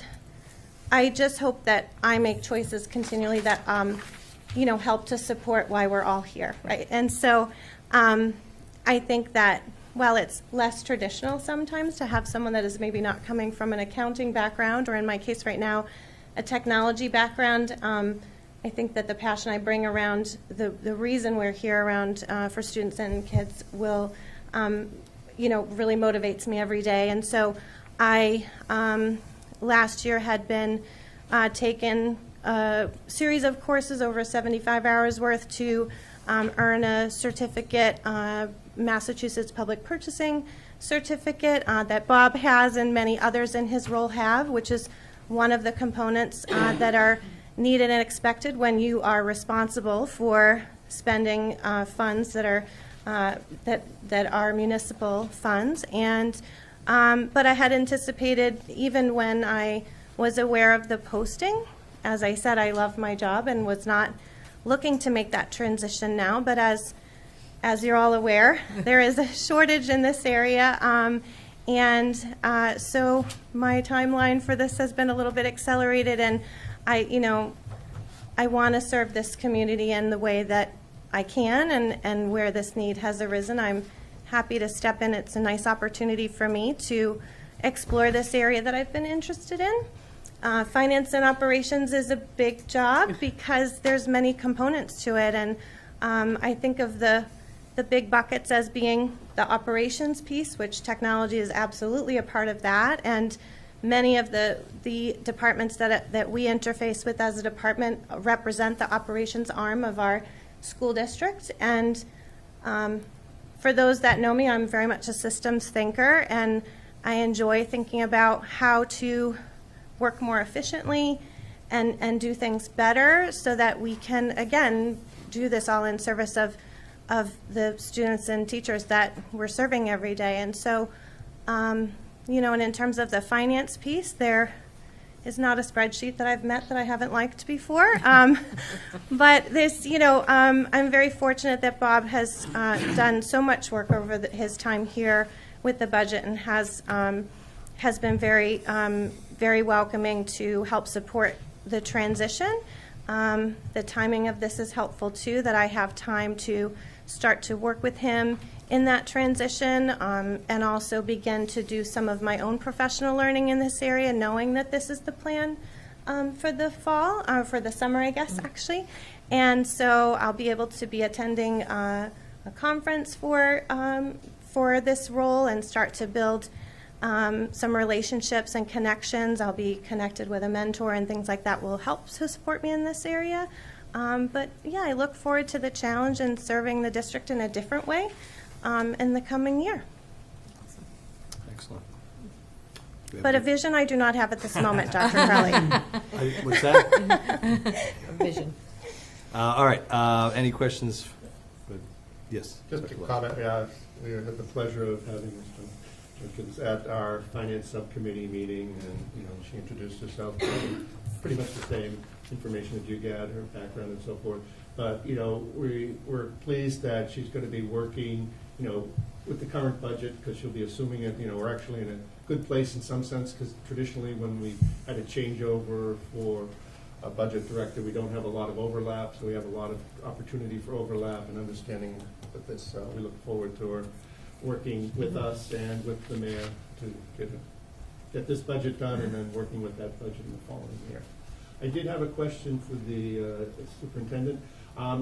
I just hope that I make choices continually that help to support why we're all here, right? And so I think that while it's less traditional sometimes to have someone that is maybe not coming from an accounting background, or in my case right now, a technology background, I think that the passion I bring around the reason we're here around for students and kids will, really motivates me every day. And so I last year had been taken a series of courses over 75 hours worth to earn a certificate, Massachusetts Public Purchasing Certificate that Bob has and many others in his role have, which is one of the components that are needed and expected when you are responsible for spending funds that are municipal funds. And but I had anticipated, even when I was aware of the posting, as I said, I love my job and was not looking to make that transition now. But as you're all aware, there is a shortage in this area. So my timeline for this has been a little bit accelerated, and I want to serve this community in the way that I can, and where this need has arisen, I'm happy to step in. It's a nice opportunity for me to explore this area that I've been interested in. Finance and operations is a big job because there's many components to it, and I think of the big buckets as being the operations piece, which technology is absolutely a part of that, and many of the departments that we interface with as a department represent the operations arm of our school district. And for those that know me, I'm very much a systems thinker, and I enjoy thinking about how to work more efficiently and do things better so that we can, again, do this all in service of the students and teachers that we're serving every day. And so, you know, and in terms of the finance piece, there is not a spreadsheet that I've met that I haven't liked before. But this, you know, I'm very fortunate that Bob has done so much work over his time here with the budget and has been very, very welcoming to help support the transition. The timing of this is helpful too, that I have time to start to work with him in that transition, and also begin to do some of my own professional learning in this area, knowing that this is the plan for the fall, for the summer, I guess, actually. And so I'll be able to be attending a conference for this role and start to build some relationships and connections. I'll be connected with a mentor and things like that will help to support me in this area. But yeah, I look forward to the challenge and serving the district in a different way in the coming year. Excellent. But a vision I do not have at this moment, Dr. Crowley. What's that? A vision. All right, any questions? Yes. Just to comment, yeah, we had the pleasure of having Mr. Jenkins at our finance subcommittee meeting, and, you know, she introduced herself, pretty much the same information that you got, her background and so forth. But, you know, we're pleased that she's going to be working, you know, with the current budget, because she'll be assuming it, you know, we're actually in a good place in some sense, because traditionally when we had a changeover for a budget director, we don't have a lot of overlap, so we have a lot of opportunity for overlap and understanding with this. We look forward to her working with us and with the mayor to get this budget done, and then working with that budget in the following year. I did have a question for the superintendent.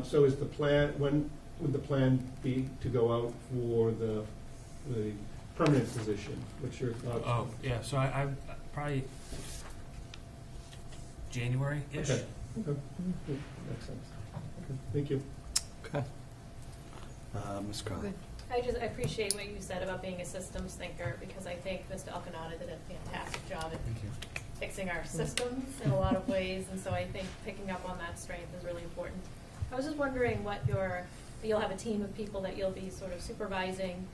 So is the plan, when would the plan be to go out for the permanent position? What's your thoughts? Oh, yeah, so I probably January-ish. Okay. Okay. Good. Makes sense. Okay. Thank you. Okay. Ms. Crowley. I appreciate what you said about being a systems thinker, because I think Mr. Alcanada did a fantastic job at fixing our systems in a lot of ways, and so I think picking up on that strength is really important. I was just wondering what you'll have a team of people that you'll be sort of supervising,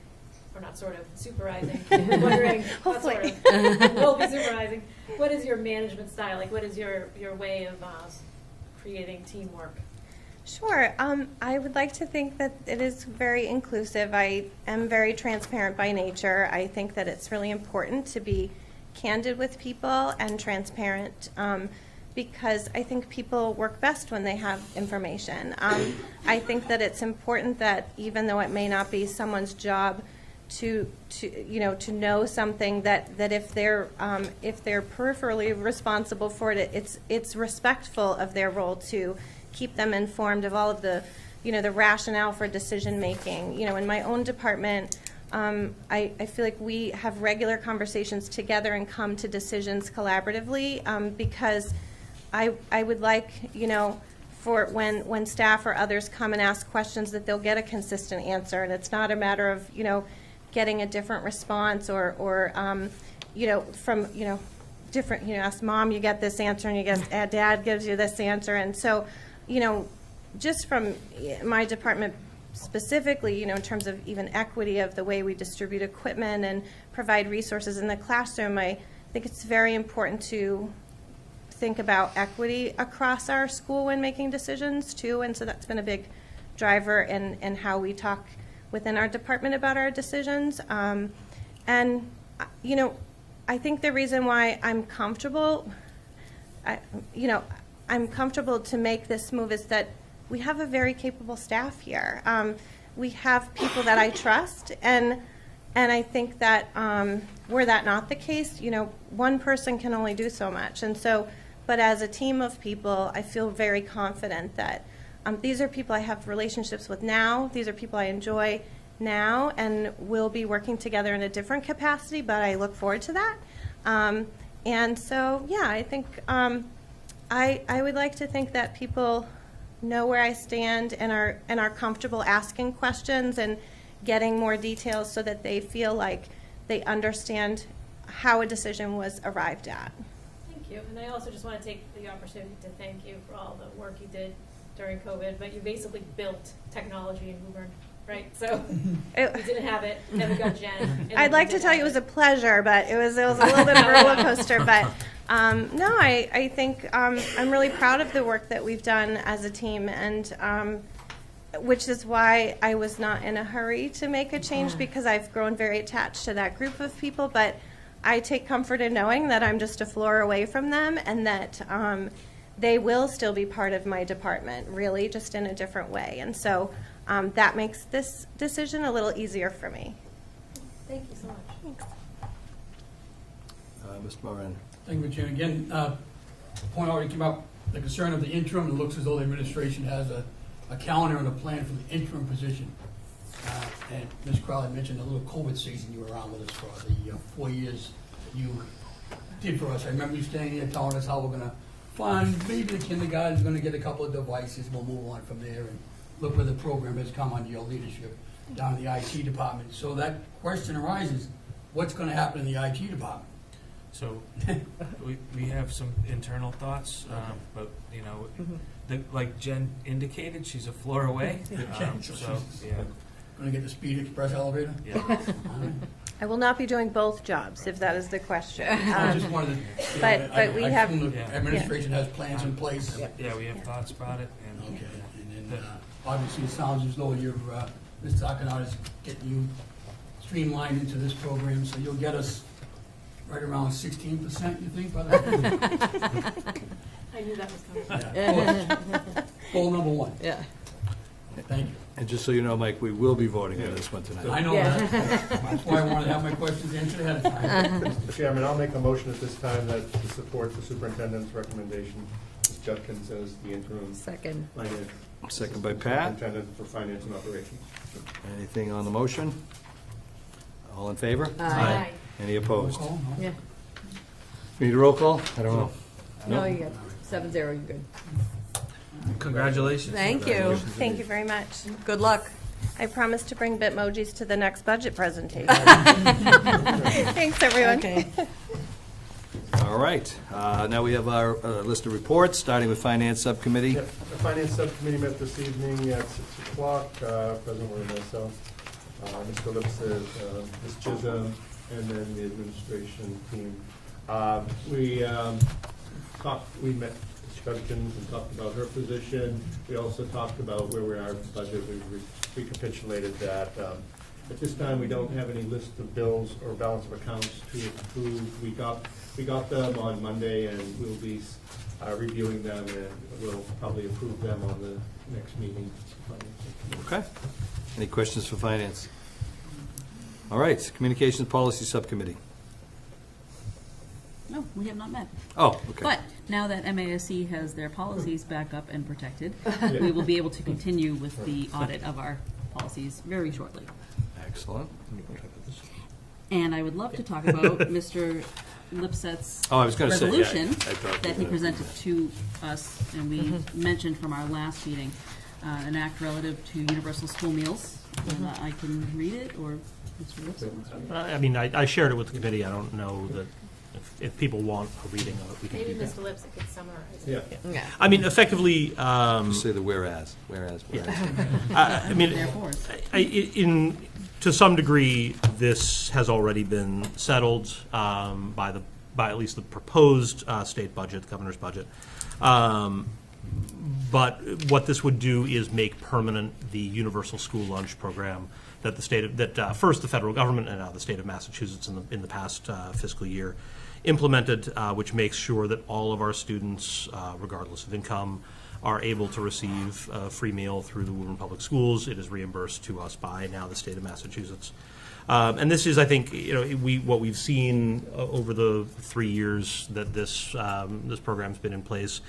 or not sort of, supervising. I'm wondering, what sort of, will be supervising. What is your management style? Like, what is your way of creating teamwork? Sure. I would like to think that it is very inclusive. I am very transparent by nature. I think that it's really important to be candid with people and transparent, because I think people work best when they have information. I think that it's important that, even though it may not be someone's job to know something, that if they're peripherally responsible for it, it's respectful of their role to keep them informed of all of the rationale for decision making. You know, in my own department, I feel like we have regular conversations together and come to decisions collaboratively, because I would like, for when staff or others come and ask questions, that they'll get a consistent answer, and it's not a matter of, getting a different response or from, different, ask mom, you get this answer, and you get, dad gives you this answer. And so, just from my department specifically, in terms of even equity of the way we distribute equipment and provide resources in the classroom, I think it's very important to think about equity across our school when making decisions too. And so that's been a big driver in how we talk within our department about our decisions. And, I think the reason why I'm comfortable, I'm comfortable to make this move is that we have a very capable staff here. We have people that I trust, and I think that were that not the case, you know, one person can only do so much. And so, but as a team of people, I feel very confident that these are people I have relationships with now. These are people I enjoy now, and we'll be working together in a different capacity, but I look forward to that. And so, yeah, I think I would like to think that people know where I stand and are comfortable asking questions and getting more details so that they feel like they understand how a decision was arrived at. Thank you. And I also just want to take the opportunity to thank you for all the work you did during COVID, but you basically built technology in Woburn, right? So we didn't have it, then we got Jen. and then I'd we like to did tell you it have was a pleasure, but it was a little bit of a roller coaster. But no, I think I'm really proud of the work that we've done as a team, and which is why I was not in a hurry to make a change, because I've grown very attached to that group of people. But I take comfort in knowing that I'm just a floor away from them, and that they will still be part of my department, really, just in a different way. And so that makes this decision a little easier for me. Thank you so much. Thanks. Mr. Moran. Thank you, Chair. Again, point already came up, the concern of the interim. It looks as though the administration has a calendar and a plan for the interim position. And Ms. Crowley mentioned the little COVID season you were around with us for, the 4 years that you did for us. I remember you standing here telling us how we're gonna fund, maybe the kindergarten's gonna get a couple of devices, we'll move on from there, and look where the program has come under your leadership down in the IT department. So that question arises, what's gonna happen in the IT department? So we have some internal thoughts, but, you know, like Jen indicated, she's a floor away. So, yeah. Gonna get the Speed Express elevator? Yeah. All right. I will not be doing both jobs, if that is the question. I just wanted to, you know, But we I have- assume the Yeah. administration has plans in place. Yeah, we have thoughts about it, and Okay, and then, obviously, it sounds as though you're, Mr. Akinada is getting you streamlined into this program, so you'll get us right around 16%, you think, by that? I knew that was coming. Yeah, goal number one. Yeah. Thank you. And just so you know, Mike, we will be voting on this one tonight. I know that. That's why I wanted to have my questions answered ahead of time. Mr. Chairman, I'll make a motion at this time that to support the superintendent's recommendation, Ms. Judkins as the interim Second. finance Second by Pat. superintendent for finance and operations. Anything on the motion? All in favor? Aye. Any opposed? Roll call, no? Yeah. Need a roll call? I don't know. No, you got 7-0, you're good. congratulations. Thank you. Thank you very much. Good luck. I promise to bring Bitmojis to the next budget presentation. Thanks, everyone. Okay. All right. Now we have our list of reports, starting with Finance Subcommittee. Yep, the finance subcommittee met this evening at 6 o'clock. President were myself, Mr. Lipset, Ms. Chisholm, and then the administration team. We met Ms. Judkins and talked about her position. We also talked about where we are with the budget. We recapitulated that. At this time, we don't have any list of bills or balance of accounts to approve. We got them on Monday, and we'll be reviewing them, and we'll probably approve them on the next meeting. Okay. Any questions for Finance? All right. Communications Policy Subcommittee. No, we have not met. Oh, okay. But now that MASC has their policies back up and protected, we will be able to continue with the audit of our policies very shortly. Excellent. And I would love to talk about Mr. Lipset's Oh, I was going to say, yeah, resolution I thought that he you were- presented to us, and we mentioned from our last meeting, an act relative to universal school meals. And I can read it, or Mr. Lipset wants to read it. I mean, I shared it with the committee. I don't know that if people want a reading of it, we can Maybe do that. Mr. Lipset could summarize it. Yeah. Yeah. I mean, effectively, Just say the whereas. I mean, Therefore. to some degree, this has already been settled by at least the proposed state budget, the governor's budget. But what this would do is make permanent the universal school lunch program that first the federal government and now the state of Massachusetts in the past fiscal year implemented, which makes sure that all of our students, regardless of income, are able to receive a free meal through the Woburn Public Schools. It is reimbursed to us by now the state of Massachusetts. And this is, I think, what we've seen over the 3 years that this program's been in place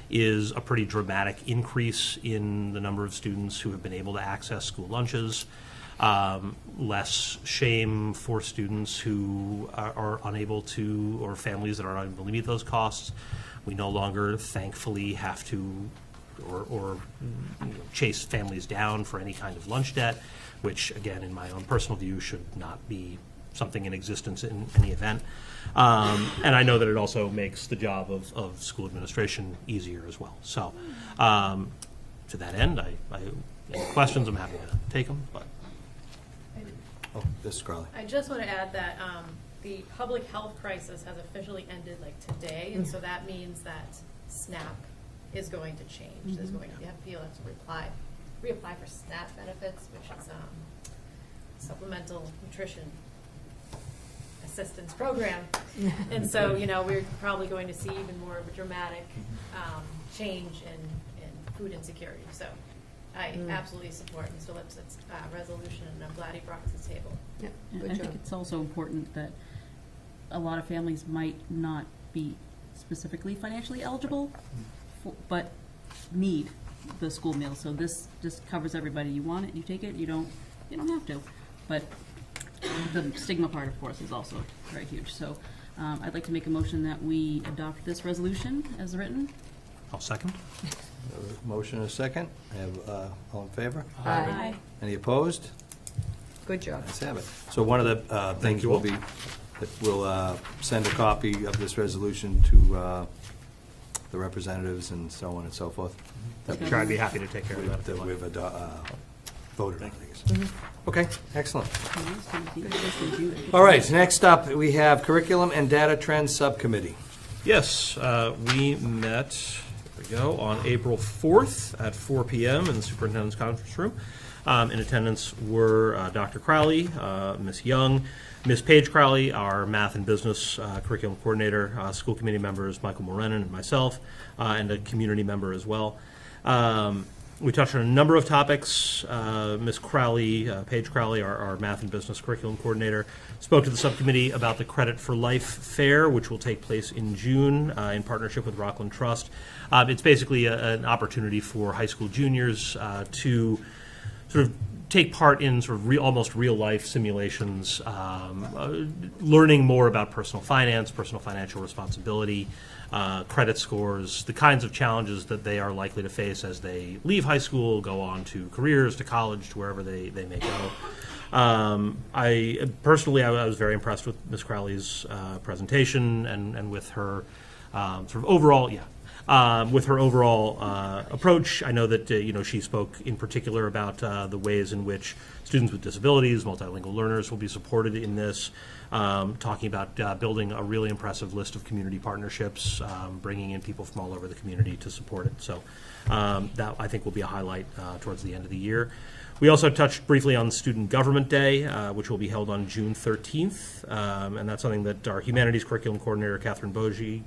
is a pretty dramatic increase in the number of students who have been able to access school lunches. Less shame for students who are unable to, or families that are unable to meet those costs. We no longer, thankfully, have to or chase families down for any kind of lunch debt, which, again, in my own personal view, should not be something in existence in any event. And I know that it also makes the job of school administration easier as well. So to that end, any questions, I'm happy to take them, but. Oh, Mrs. Crowley. I just want to add that the public health crisis has officially ended like today, and so that means that SNAP is going to change. There's going to you'll have to reapply for SNAP benefits, which is supplemental nutrition assistance program. And so, we're probably going to see even more of a dramatic change in food insecurity. So I absolutely support Mr. Lipsett's resolution, and I'm glad he brought it to the table. Yeah, And good I job. think it's also important that a lot of families might not be specifically financially eligible, but need the school meal. So this just covers everybody. You want it, you take it. You don't have to. But the stigma part, of course, is also very huge. So I'd like to make a motion that we adopt this resolution as written. I'll second. Motion and a second. I have, all in favor? Aye. Any opposed? Good job. Let's have it. So one of the things you will all. be, that we'll send a copy of this resolution to the representatives and so on and so forth. I'm sure I'd be happy to take care of that if That you'd like. we've voted on, I guess. Okay, excellent. All right, next up, we have Curriculum and Data Trends Subcommittee. Yes, we met, here we go, on April 4th at 4 p.m. in the superintendent's conference room. In attendance were Dr. Crowley, Ms. Young, Ms. Paige Crowley, our math and business curriculum coordinator, school committee members Michael Morenin and myself, and a community member as well. We touched on a number of topics. Ms. Crowley, Paige Crowley, our math and business curriculum coordinator, spoke to the subcommittee about the Credit for Life Fair, which will take place in June in partnership with Rockland Trust. It's basically an opportunity for high school juniors to sort of take part in sort of almost real-life simulations, learning more about personal finance, personal financial responsibility, credit scores, the kinds of challenges that they are likely to face as they leave high school, go on to careers, to college, to wherever they may go. I personally was very impressed with Ms. Crowley's presentation and with her sort of overall, with her overall approach. I know that she spoke in particular about the ways in which students with disabilities, multilingual learners will be supported in this, talking about building a really impressive list of community partnerships, bringing in people from all over the community to support it. So that, I think, will be a highlight towards the end of the year. We also touched briefly on Student Government Day, which will be held on June 13th, and that's something that our Humanities Curriculum Coordinator, Catherine Boge,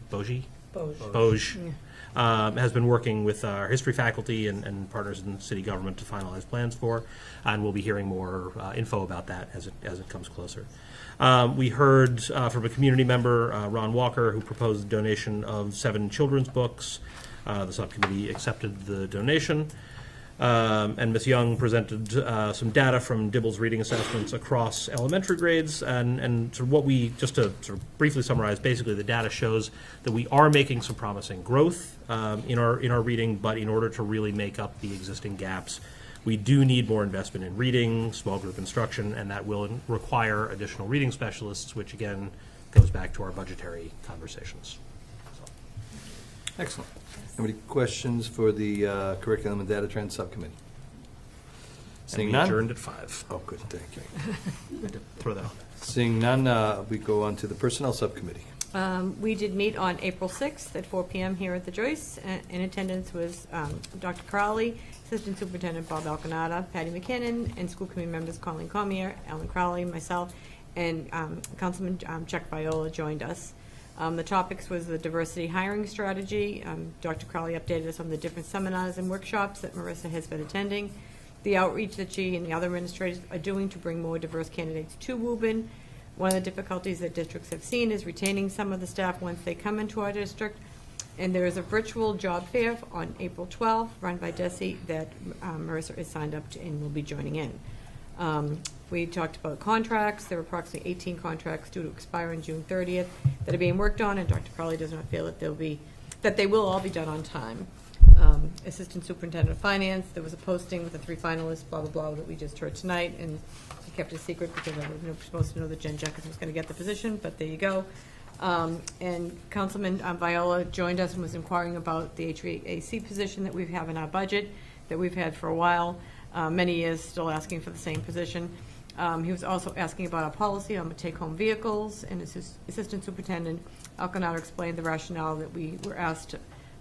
has been working with our history faculty and partners in city government to finalize plans for, and we'll be hearing more info about that as it comes closer. We heard from a community member, Ron Walker, who proposed a donation of 7 children's books. The subcommittee accepted the donation. And Ms. Young presented some data from Dibble's reading assessments across elementary grades, and sort of what we, just to sort of briefly summarize, basically the data shows that we are making some promising growth in our reading, but in order to really make up the existing gaps, we do need more investment in reading, small group instruction, and that will require additional reading specialists, which again goes back to our budgetary conversations. Excellent. Any questions for the Curriculum and Data Trends Subcommittee? Seeing And we none? adjourned at 5. Oh, good, thank you. I had to throw that on there. Seeing none, we go on to the Personnel Subcommittee. We did meet on April 6th at 4 p.m. here at the Joyce. In attendance was Dr. Crowley, Assistant Superintendent Bob Alcanada, Patty McKinnon, and school committee members Colleen Comier, Ellen Crowley, myself, and Councilman Chuck Viola joined us. The topics was the diversity hiring strategy. Dr. Crowley updated us on the different seminars and workshops that Marissa has been attending, the outreach that she and the other administrators are doing to bring more diverse candidates to Woburn. One of the difficulties that districts have seen is retaining some of the staff once they come into our district. And there is a virtual job fair on April 12th, run by Desi, that Marissa is signed up to and will be joining in. We talked about contracts. There are approximately 18 contracts due to expire on June 30th that are being worked on, and Dr. Crowley does not feel that they will all be done on time. Assistant Superintendent of Finance, there was a posting with the 3 finalists, blah, blah, blah, that we just heard tonight, and he kept it a secret because I was supposed to know that Jen Jenkins was going to get the position, but there you go. And Councilman Viola joined us and was inquiring about the HVAC position that we have in our budget that we've had for a while, many years, still asking for the same position. He was also asking about our policy on take-home vehicles, and Assistant Superintendent Alcanado explained the rationale that we were asked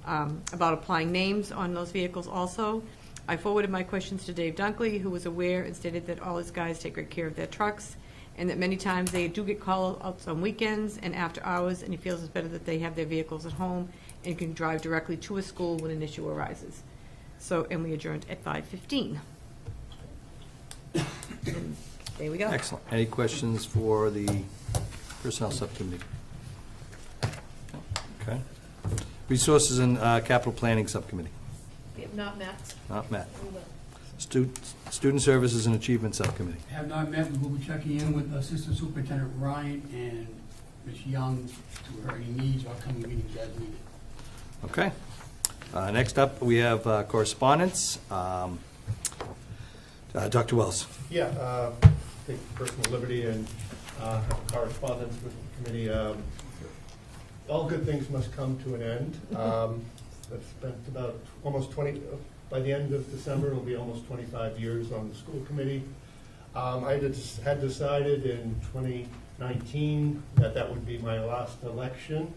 about applying names on those vehicles also. I forwarded my questions to Dave Dunkley, who was aware and stated that all his guys take great care of their trucks, and that many times they do get call-outs on weekends and after hours, and he feels it's better that they have their vehicles at home and can drive directly to a school when an issue arises. So, and we adjourned at 5:15. And there we go. Excellent. Any questions for the Personnel Subcommittee? Okay. Resources and Capital Planning Subcommittee? We have not met. Not met. We will. Student Services and Achievement Subcommittee? Have not met, we will be checking in with Assistant Superintendent Ryan and Ms. Young to her any needs or upcoming meetings as needed. Okay. Next up, we have correspondence. Dr. Wells. Yeah, take personal liberty and have correspondence with the committee. All good things must come to an end. I've spent about almost 20, by the end of December, it'll be almost 25 years on the school committee. I had decided in 2019 that that would be my last election.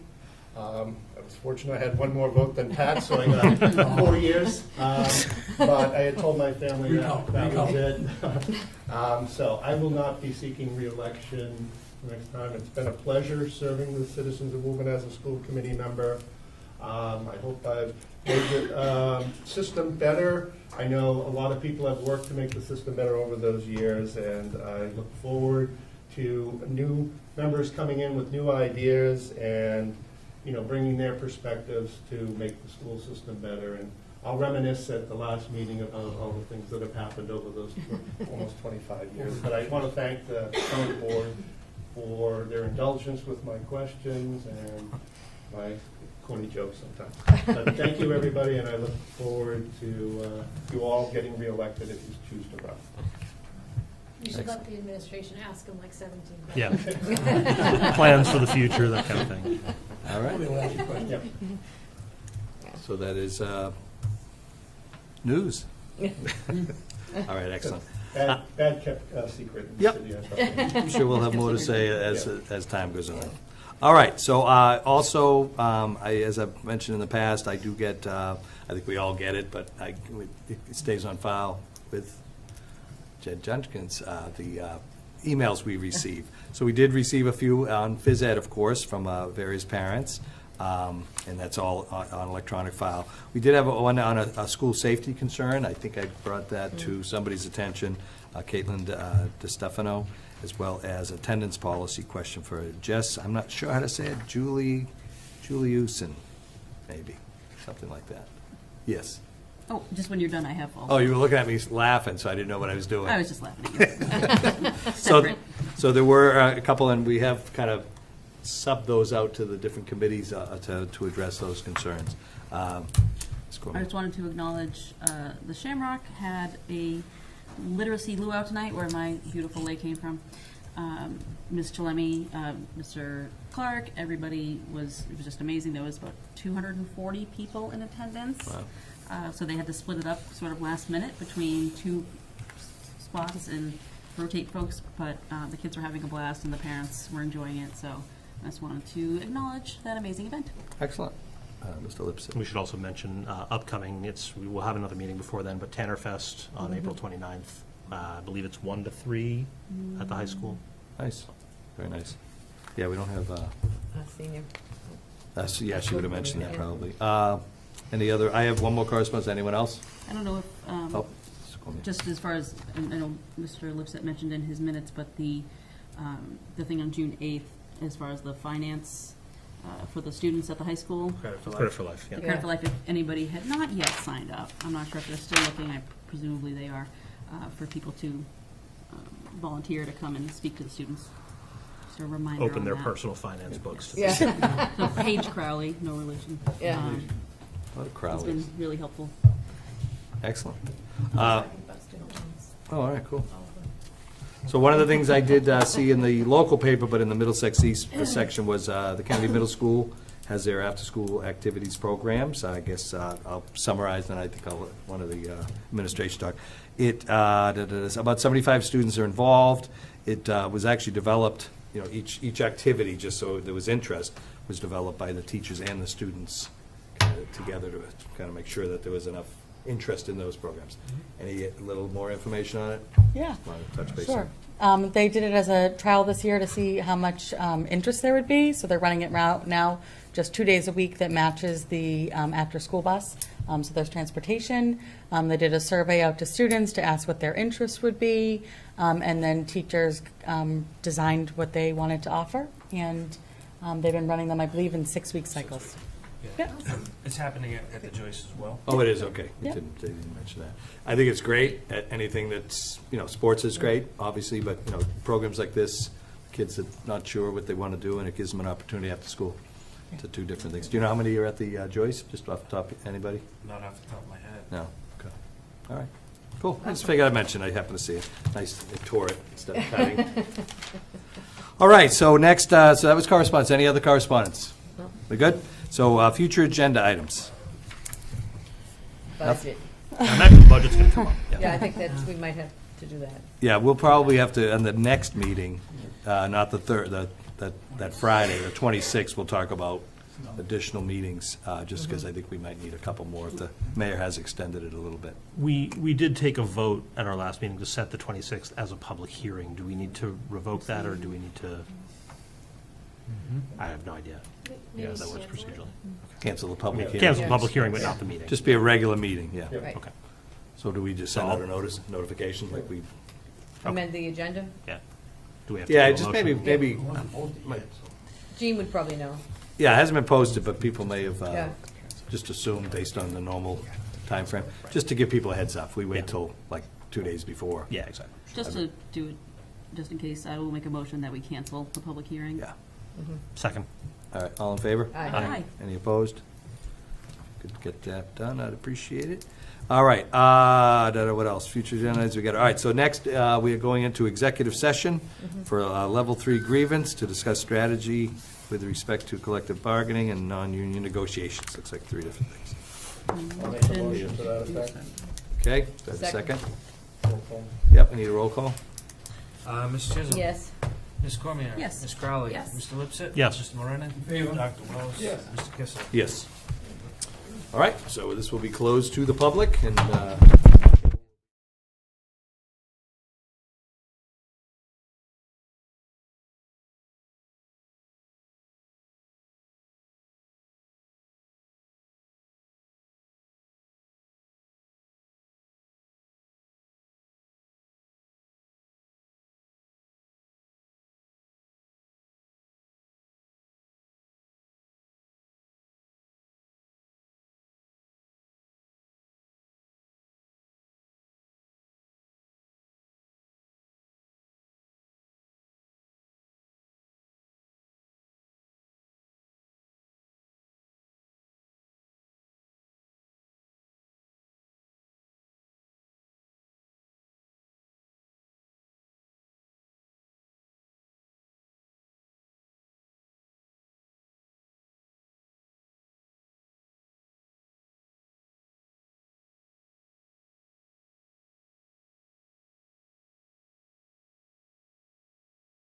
I was fortunate I had one more vote than Pat, so I got 4 years. But I had told my family that was it. So I will not be seeking re-election next time. It's been a pleasure serving the citizens of Woburn as a school committee member. I hope I've made the system better. I know a lot of people have worked to make the system better over those years, and I look forward to new members coming in with new ideas and bringing their perspectives to make the school system better. And I'll reminisce at the last meeting about all the things that have happened over those almost 25 years. But I want to thank the current board for their indulgence with my questions and my corny jokes sometimes. But thank you, everybody, and I look forward to you all getting reelected if you choose to run. You should let the administration ask them like 17 Yeah. Plans for the future, that kind of thing. All right. We'll ask you a question. Yep. So that is news. All right, excellent. Bad kept secret in the Yep. city. I thought. I'm sure we'll have more to say as time goes on. All right, so also, as I've mentioned in the past, I do get, I think we all get it, but it stays on file with Jen Jenkins, the emails we receive. So we did receive a few on phys ed, of course, from various parents, and that's all on electronic file. We did have one on a school safety concern. I think I brought that to somebody's attention, Caitlin DeStefano, as well as attendance policy question for Jess. I'm not sure how to say it. Juliusen, maybe, something like that. Yes. Oh, just when you're done, I have all. Oh, you were looking at me laughing, so I didn't know what I was doing. I was just laughing at you. So, Separate. so there were a couple, and we have kind of subbed those out to the different committees to address those concerns. Ms. I Gorman. just wanted to acknowledge the Shamrock had a literacy luau tonight, where my beautiful lake came from. Ms. Chalemi, Mr. Clark, everybody it was just amazing. There was about 240 people in attendance. Wow. So they had to split it up sort of last minute between two spots and rotate folks, but the kids were having a blast and the parents were enjoying it. So I just wanted to acknowledge that amazing event. Excellent. Mr. Lipson. We should also mention upcoming, we will have another meeting before then, but Tanner Fest on April 29th. I believe it's 1 to 3 at the high school. Nice. Very nice. Yeah, we don't have, Senior. yeah, she would have mentioned that probably. Any other, I have one more correspondence, anyone else? I don't know if, Oh, just call me. just as far as, and I know Mr. Lipset mentioned in his minutes, but the thing on June 8th, as far as the finance for the students at the high school, Credit for Credit life. for life, the yeah. Credit for Life, if anybody had not yet signed up, I'm not sure if they're still looking, presumably they are, for people to volunteer to come and speak to the students. Just a reminder Open on their that. personal finance books. to Yeah, So Paige Crowley, no relation. Yeah. What a It's crowd. been really helpful. Excellent. Oh, all right, cool. So one of the things I did see in the local paper, but in the Middlesex East section, was the Kennedy Middle School has their after-school activities programs. I guess I'll summarize, and I think I'll let one of the administration talk. About 75 students are involved. It was actually developed, each activity, just so there was interest, was developed by the teachers and the students together to kind of make sure that there was enough interest in those programs. Any little more information on it? Yeah. Want to touch base Sure. on? They did it as a trial this year to see how much interest there would be, so they're running it now just 2 days a week that matches the after-school bus. So there's transportation. They did a survey out to students to ask what their interest would be, and then teachers designed what they wanted to offer, and they've been running them, I believe, in 6-week cycles. Yeah. It's happening at the Joyce as well. Oh, it is, okay. They Yeah. didn't mention that. I think it's great. Anything that's, sports is great, obviously, but, programs like this, kids that not sure what they want to do, and it gives them an opportunity after school to do different things. Do you know how many are at the Joyce, just off the top, anybody? Not off the top of my head. No? Okay. All right. Cool. I just figured I'd mention, I happened to see it. Nice, they tore it instead of cutting. All right, so next, so that was correspondence. Any other correspondence? No. We good? So, future agenda items. budget. I imagine the budget's going to come up. Yeah, I think we might have to do that. Yeah, we'll probably have to, on the next meeting, not the third, that Friday, the 26th, we'll talk about additional meetings, just because I think we might need a couple more if the mayor has extended it a little bit. We did take a vote at our last meeting to set the 26th as a public hearing. Do we need to revoke that, or do we need to? I have no idea. Maybe That works cancel it. procedurally. Cancel the public hearing. Cancel the public hearing, but not the meeting. Just be a regular meeting, yeah. Right. Okay, So do we just send out a notification like we? Amend the agenda? yeah. Do we have to? Yeah, do a just motion? maybe, It wasn't posted yet, so. Jean would probably know. yeah, it hasn't been posted, but people may have Yeah. just assumed based on the normal time frame. Just to give people a heads up, we wait Yeah. till like 2 days before. Yeah, exactly. Just to do it, just in case, I will make a motion that we cancel the public hearing. Yeah. Second. All right, all in favor? Aye. Aye. Any opposed? Could get that done, I'd appreciate it. All right, what else? Future agendas, we got, all right, so next, we are going into executive session for level 3 grievance to discuss strategy with respect to collective bargaining and non-union negotiations. Looks like 3 different things. I'll make a motion for that effect. Okay, do I have a Second. second? Yep, I need a roll call. Ms. Chisholm? Yes. Ms. Cormier? Yes. Ms. Crowley? Yes. Mr. Lipset? Yes. Mr. Morenon? favor. Dr. Wells? Yes. Mr. Kissel? Yes. All right, so this will be closed to the public, and